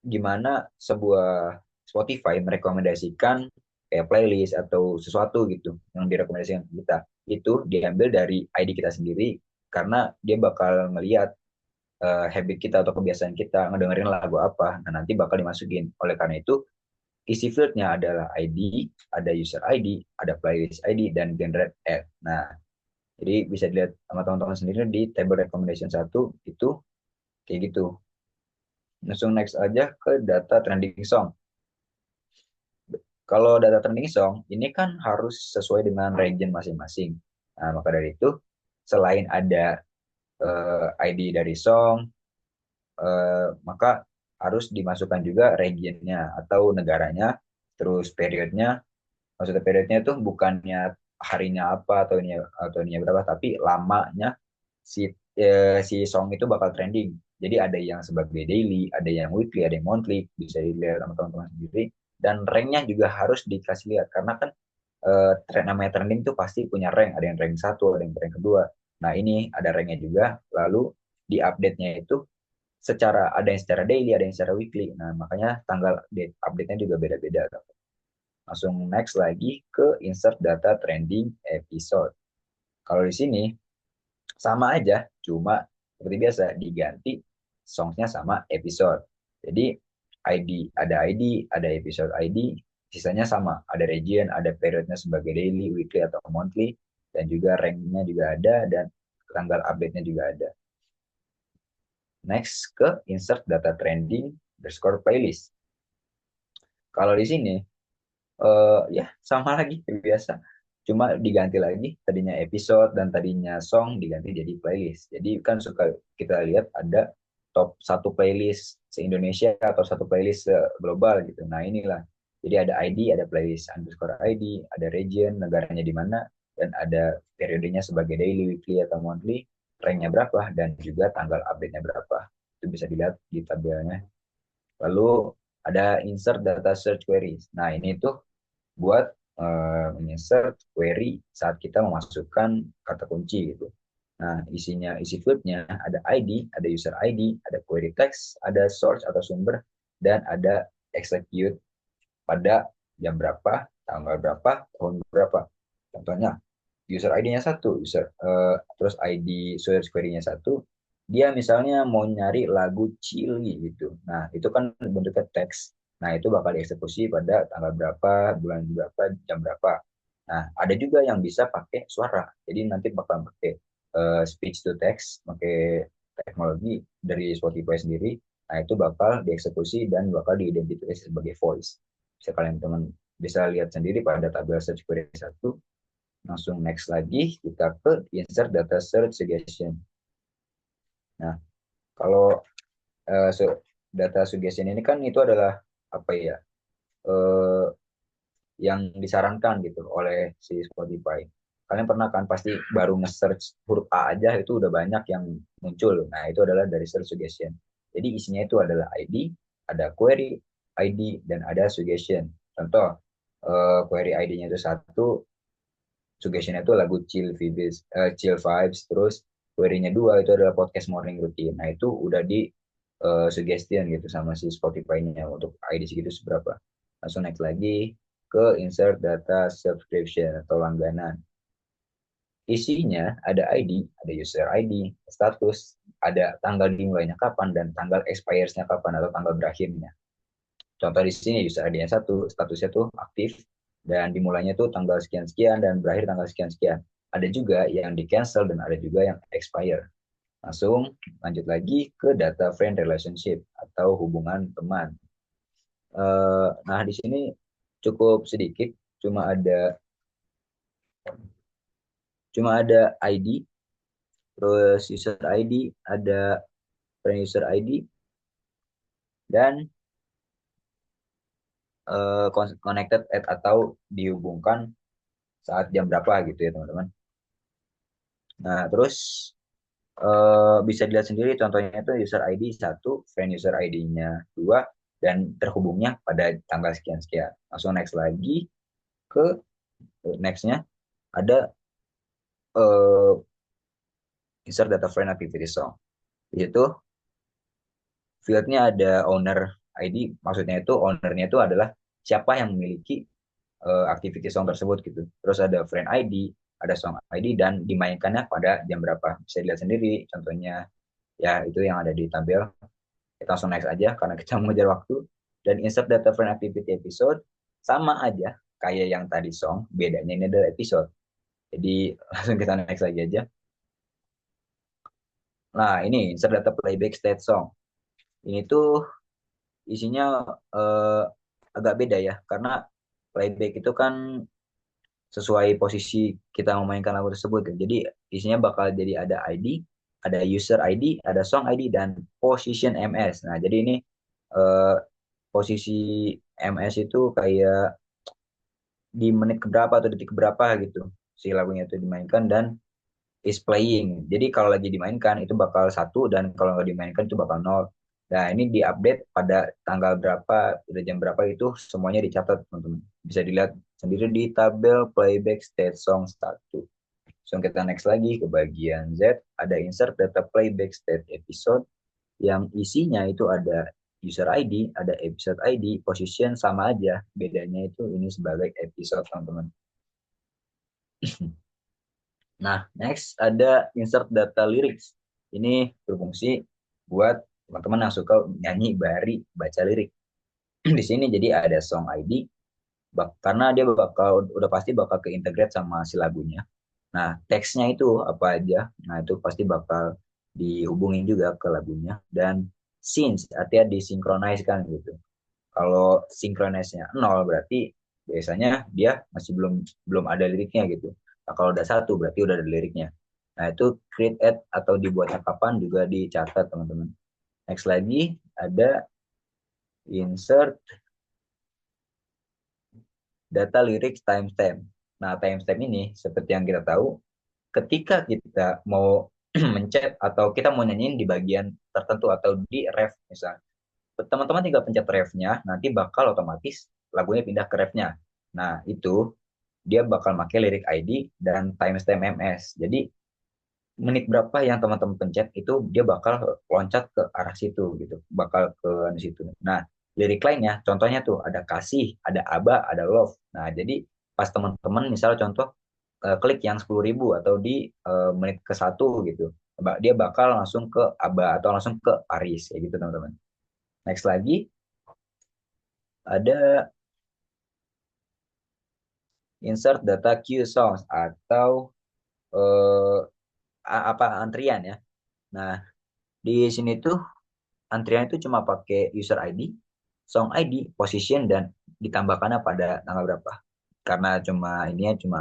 S2: gimana sebuah Spotify merekomendasikan kayak playlist atau sesuatu gitu yang direkomendasikan kita itu diambil dari ID kita sendiri karena dia bakal melihat habit kita atau kebiasaan kita ngedengerin lagu apa. Nah, nanti bakal dimasukin. Oleh karena itu, isi fieldnya adalah ID, ada user ID, ada playlist ID, dan generate ad. Nah, jadi bisa dilihat sama teman-teman sendiri di table recommendation 1 itu kayak gitu. Langsung next aja ke data trending song. Kalau data trending song, ini kan harus sesuai dengan region masing-masing. Nah, maka dari itu, selain ada ID dari song, maka harus dimasukkan juga regionnya atau negaranya, terus periodnya. Maksudnya periodnya itu bukannya harinya apa atau ininya berapa, tapi lamanya si song itu bakal trending. Jadi ada yang sebagai daily, ada yang weekly, ada yang monthly, bisa dilihat sama teman-teman sendiri. Dan ranknya juga harus dikasih lihat karena kan namanya trending itu pasti punya rank, ada yang rank 1, ada yang rank kedua. Nah, ini ada ranknya juga, lalu di update-nya itu ada yang secara daily, ada yang secara weekly. Nah, makanya tanggal update-nya juga beda-beda. Langsung next lagi ke insert data trending episode. Kalau di sini sama aja, cuma seperti biasa diganti songsnya sama episode. Jadi ID, ada episode ID, sisanya sama, ada region, ada periodnya sebagai daily, weekly atau monthly, dan juga ranknya juga ada dan tanggal update-nya juga ada. Next ke insert data trending underscore playlist. Kalau di sini ya sama lagi biasa, cuma diganti lagi tadinya episode dan tadinya song diganti jadi playlist. Jadi kan suka kita lihat ada top 1 playlist se-Indonesia atau 1 playlist global gitu. Nah, inilah. Jadi ada ID, ada playlist underscore ID, ada region, negaranya di mana, dan ada periodenya sebagai daily, weekly, atau monthly, ranknya berapa, dan juga tanggal update-nya berapa. Itu bisa dilihat di tabelnya. Lalu ada insert data search queries. Nah, ini tuh buat insert query saat kita memasukkan kata kunci gitu. Nah, isi fieldnya ada ID, ada user ID, ada query text, ada source atau sumber, dan ada execute pada jam berapa, tanggal berapa, tahun berapa. Contohnya, user ID-nya satu, terus ID search query-nya satu, dia misalnya mau nyari lagu Chili gitu. Nah, itu kan bentuknya teks. Nah, itu bakal dieksekusi pada tanggal berapa, bulan berapa, jam berapa. Nah, ada juga yang bisa pakai suara. Jadi nanti bakal pakai speech to text, pakai teknologi dari Spotify sendiri. Nah, itu bakal dieksekusi dan bakal diidentifikasi sebagai voice. Bisa kalian teman bisa lihat sendiri pada tabel search query 1. Langsung next lagi, kita ke insert data search suggestion. Nah, kalau data suggestion ini kan itu adalah apa ya, eh, yang disarankan gitu oleh si Spotify. Kalian pernah kan pasti baru nge-search huruf A aja itu udah banyak yang muncul. Nah, itu adalah dari search suggestion. Jadi isinya itu adalah ID, ada query ID, dan ada suggestion. Contoh, query ID-nya itu satu, suggestion itu lagu chill vibes, terus query-nya 2 itu adalah podcast morning routine. Nah, itu udah di suggestion gitu sama si Spotify-nya untuk ID segitu seberapa. Langsung naik lagi ke insert data subscription atau langganan. Isinya ada ID, ada user ID, status, ada tanggal dimulainya kapan dan tanggal expires-nya kapan atau tanggal berakhirnya. Contoh di sini user ID-nya satu, statusnya tuh aktif, dan dimulainya tuh tanggal sekian-sekian dan berakhir tanggal sekian-sekian. ada juga yang di cancel dan ada juga yang expire. Langsung lanjut lagi ke data friend relationship atau hubungan teman. Nah, di sini cukup sedikit, cuma ada ID, terus user ID, ada friend user ID, dan connected at atau dihubungkan saat jam berapa gitu ya teman-teman. Nah, terus bisa dilihat sendiri contohnya itu user ID 1, friend user ID-nya 2, dan terhubungnya pada tanggal sekian-sekian. Langsung next lagi ke next-nya ada insert data friend activity song. Di situ field-nya ada owner ID, maksudnya itu owner-nya itu adalah siapa yang memiliki activity song tersebut gitu. Terus ada friend ID, ada song ID, dan dimainkannya pada jam berapa. Bisa dilihat sendiri contohnya, ya itu yang ada di tabel. Kita langsung next aja karena kita mengejar waktu. Dan insert data friend activity episode sama aja kayak yang tadi song, bedanya ini adalah episode. Jadi langsung kita next lagi aja. Nah, ini insert data playback state song. Ini tuh isinya agak beda ya, karena playback itu kan sesuai posisi kita memainkan lagu tersebut. Jadi isinya bakal jadi ada ID, ada user ID, ada song ID, dan position MS. Nah, jadi ini eh, posisi MS itu kayak di menit keberapa atau detik keberapa gitu si lagunya itu dimainkan dan is playing. Jadi kalau lagi dimainkan itu bakal 1 dan kalau nggak dimainkan itu bakal 0. Nah, ini diupdate pada tanggal berapa, udah jam berapa itu semuanya dicatat, teman-teman. Bisa dilihat sendiri di tabel playback state song 1. So, kita next lagi ke bagian Z, ada insert data playback state episode yang isinya itu ada user ID, ada episode ID, position sama aja. Bedanya itu ini sebagai episode, teman-teman. Nah, next ada insert data lyrics. Ini berfungsi buat teman-teman yang suka nyanyi, bari, baca lirik. Di sini jadi ada song ID, karena dia udah pasti bakal keintegrate sama si lagunya. Nah, teksnya itu apa aja, nah itu pasti bakal dihubungin juga ke lagunya. Dan since, artinya disinkroniskan gitu. Kalau sinkronisnya 0 berarti biasanya dia masih belum belum ada liriknya gitu. Nah, kalau udah 1 berarti udah ada liriknya. Nah, itu create at atau dibuatnya kapan juga dicatat, teman-teman. Next lagi ada insert data lyrics timestamp. Nah, timestamp ini seperti yang kita tahu, ketika kita mau mencet atau kita mau nyanyiin di bagian tertentu atau di ref misalnya, teman-teman tinggal pencet refnya, nanti bakal otomatis lagunya pindah ke refnya. Nah, itu dia bakal pakai lirik ID dan timestamp MS. Jadi menit berapa yang teman-teman pencet itu dia bakal loncat ke arah situ gitu, bakal ke situ. Nah, lirik lainnya, contohnya tuh ada kasih, ada aba, ada love. Nah, jadi pas teman-teman misal contoh klik yang 10.000 atau di menit ke satu gitu, dia bakal langsung ke aba atau langsung ke Paris ya gitu teman-teman. Next lagi ada insert data queue songs atau eh, apa antrian ya. Nah, di sini tuh antrian itu cuma pakai user ID, song ID, position, dan ditambahkannya pada tanggal berapa. Karena cuma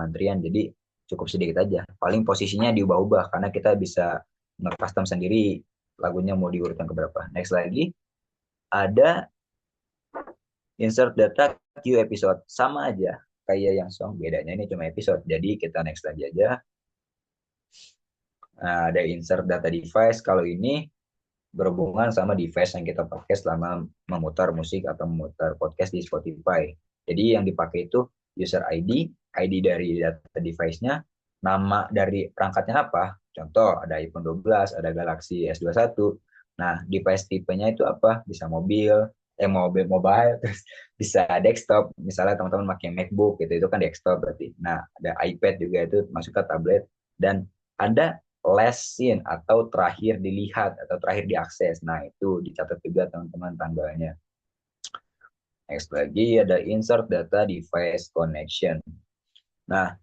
S2: antrian, jadi cukup sedikit aja. Paling posisinya diubah-ubah karena kita bisa nge-custom sendiri lagunya mau diurutkan ke berapa. Next lagi ada insert data queue episode, sama aja kayak yang song, bedanya ini cuma episode. Jadi kita next lagi aja. Nah, ada insert data device. Kalau ini berhubungan sama device yang kita pakai selama memutar musik atau memutar podcast di Spotify. Jadi yang dipakai itu user ID, ID dari data device-nya, nama dari perangkatnya apa. Contoh, ada iPhone 12, ada Galaxy S21. Nah, device tipenya itu apa? Bisa mobile, terus bisa desktop. Misalnya teman-teman pakai MacBook, itu kan desktop berarti. Nah, ada iPad juga itu masuk ke tablet. Dan ada last seen atau terakhir dilihat atau terakhir diakses. Nah, itu dicatat juga teman-teman tanggalnya. Next lagi ada insert data device connection. Nah,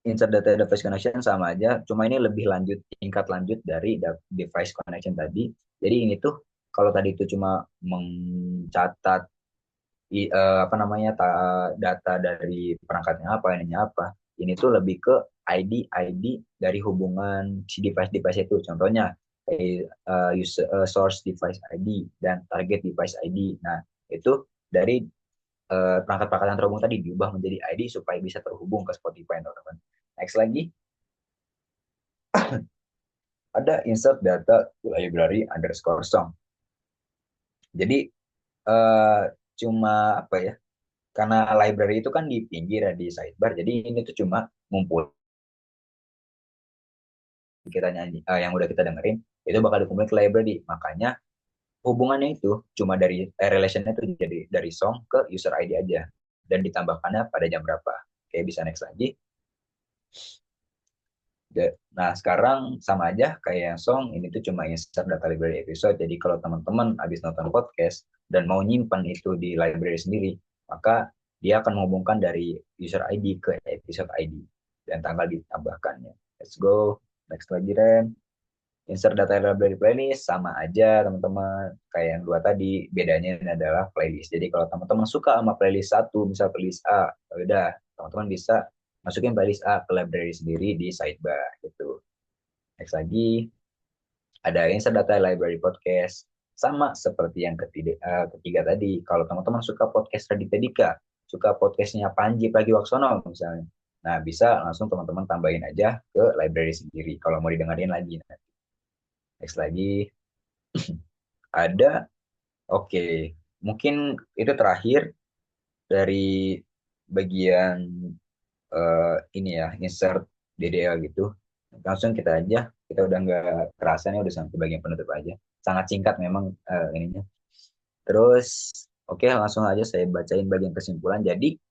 S2: insert data device connection sama aja, cuma ini lebih lanjut, tingkat lanjut dari device connection tadi. Jadi ini tuh kalau tadi itu cuma mencatat apa namanya data dari perangkatnya apa, ininya apa. Ini tuh lebih ke ID dari hubungan si device-device itu. Contohnya source device ID dan target device ID. Nah, itu dari perangkat-perangkat yang terhubung tadi diubah menjadi ID supaya bisa terhubung ke Spotify, teman-teman. Next lagi, ada insert data to library underscore song. Jadi uh, cuma apa ya? Karena library itu kan di pinggir ya di sidebar, jadi ini tuh cuma ngumpul kita nyanyi yang udah kita dengerin itu bakal dikumpulin ke library. Makanya hubungannya itu cuma dari relationnya itu jadi dari song ke user ID aja dan ditambahkannya pada jam berapa. Oke, bisa next lagi. Nah, sekarang sama aja kayak yang song, ini tuh cuma insert data library episode. Jadi kalau teman-teman habis nonton podcast dan mau nyimpan itu di library sendiri, maka dia akan menghubungkan dari user ID ke episode ID dan tanggal ditambahkannya. Let's go. Next lagi, Ren. Insert data library playlist sama aja teman-teman kayak yang dua tadi, bedanya ini adalah playlist. Jadi kalau teman-teman suka sama playlist satu, misal playlist A, ya udah teman-teman bisa masukin playlist A ke library sendiri di sidebar gitu. Next lagi ada insert data library podcast, sama seperti yang ketiga tadi. Kalau teman-teman suka podcast Raditya Dika, suka podcastnya Panji Pragiwaksono misalnya, nah bisa langsung teman-teman tambahin aja ke library sendiri kalau mau didengarin lagi. Next lagi ada, oke, mungkin itu terakhir dari bagian ini ya, insert DDL gitu. Langsung kita aja, kita udah nggak kerasa nih, udah sampai bagian penutup aja. Sangat singkat memang ininya. Terus, oke, langsung aja saya bacain bagian kesimpulan. Jadi,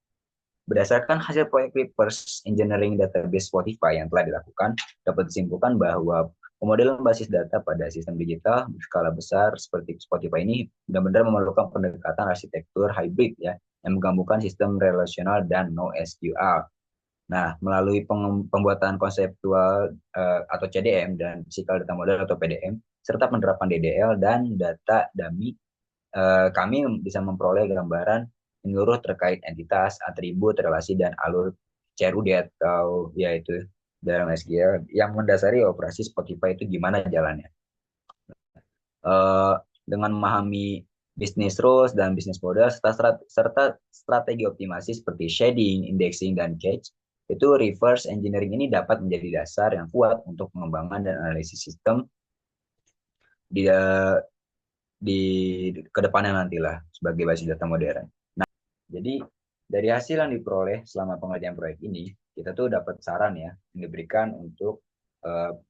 S2: berdasarkan hasil proyek reverse engineering database Spotify yang telah dilakukan, dapat disimpulkan bahwa pemodelan basis data pada sistem digital berskala besar seperti Spotify ini benar-benar memerlukan pendekatan arsitektur hybrid ya, yang menggabungkan sistem relasional dan NoSQL. Nah, melalui pembuatan konseptual atau CDM dan physical data model atau PDM, serta penerapan DDL dan data dummy, kami bisa memperoleh gambaran menyeluruh terkait entitas, atribut, relasi, dan alur CRUD atau yaitu dalam SQL yang mendasari operasi Spotify itu gimana jalannya. Dengan memahami bisnis rules dan bisnis model serta strategi optimasi seperti shading, indexing, dan cache, itu reverse engineering ini dapat menjadi dasar yang kuat untuk pengembangan dan analisis sistem di di kedepannya nantilah sebagai basis data modern. Nah, jadi dari hasil yang diperoleh selama pengerjaan proyek ini, kita tuh dapat saran ya yang diberikan untuk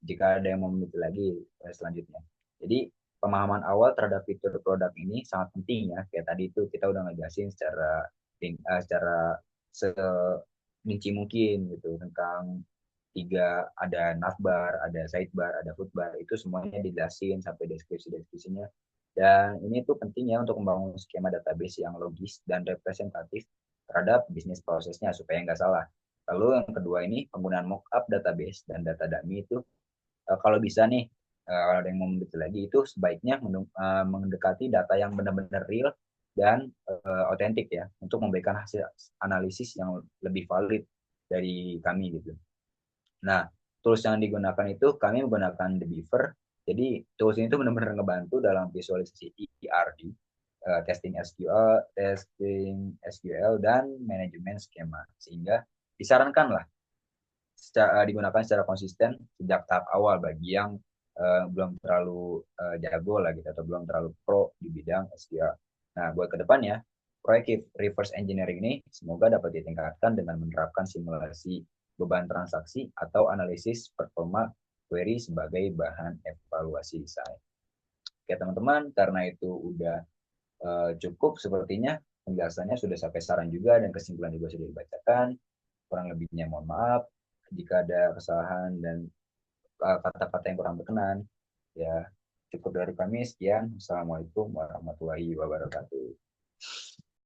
S2: jika ada yang mau meneliti lagi selanjutnya. Jadi pemahaman awal terhadap fitur produk ini sangat penting ya. Kayak tadi itu kita udah ngejelasin secara serinci mungkin gitu tentang ada navbar, ada sidebar, ada foodbar, itu semuanya dijelasin sampai deskripsi-deskripsinya. Dan ini tuh penting ya untuk membangun skema database yang logis dan representatif terhadap bisnis prosesnya supaya nggak salah. Lalu yang kedua ini penggunaan mockup database dan data dummy itu kalau bisa nih kalau ada yang mau mendetail lagi itu sebaiknya mendekati data yang benar-benar real dan otentik ya untuk memberikan hasil analisis yang lebih valid dari kami gitu. Nah, tools yang digunakan itu kami menggunakan The Beaver. Jadi tools ini tuh benar-benar ngebantu dalam visualisasi ERD, testing SQL dan manajemen skema. Sehingga disarankan lah digunakan secara konsisten sejak tahap awal bagi yang belum terlalu jago lah gitu atau belum terlalu pro di bidang SQL. Nah, buat kedepannya, proyek reverse engineering ini semoga dapat ditingkatkan dengan menerapkan simulasi beban transaksi atau analisis performa query sebagai bahan evaluasi desain. Oke teman-teman, karena itu udah cukup sepertinya penjelasannya, sudah sampai saran juga dan kesimpulan juga sudah dibacakan. Kurang lebihnya mohon maaf jika ada kesalahan dan kata-kata yang kurang berkenan. Ya, cukup dari kami. Sekian. Assalamualaikum warahmatullahi wabarakatuh.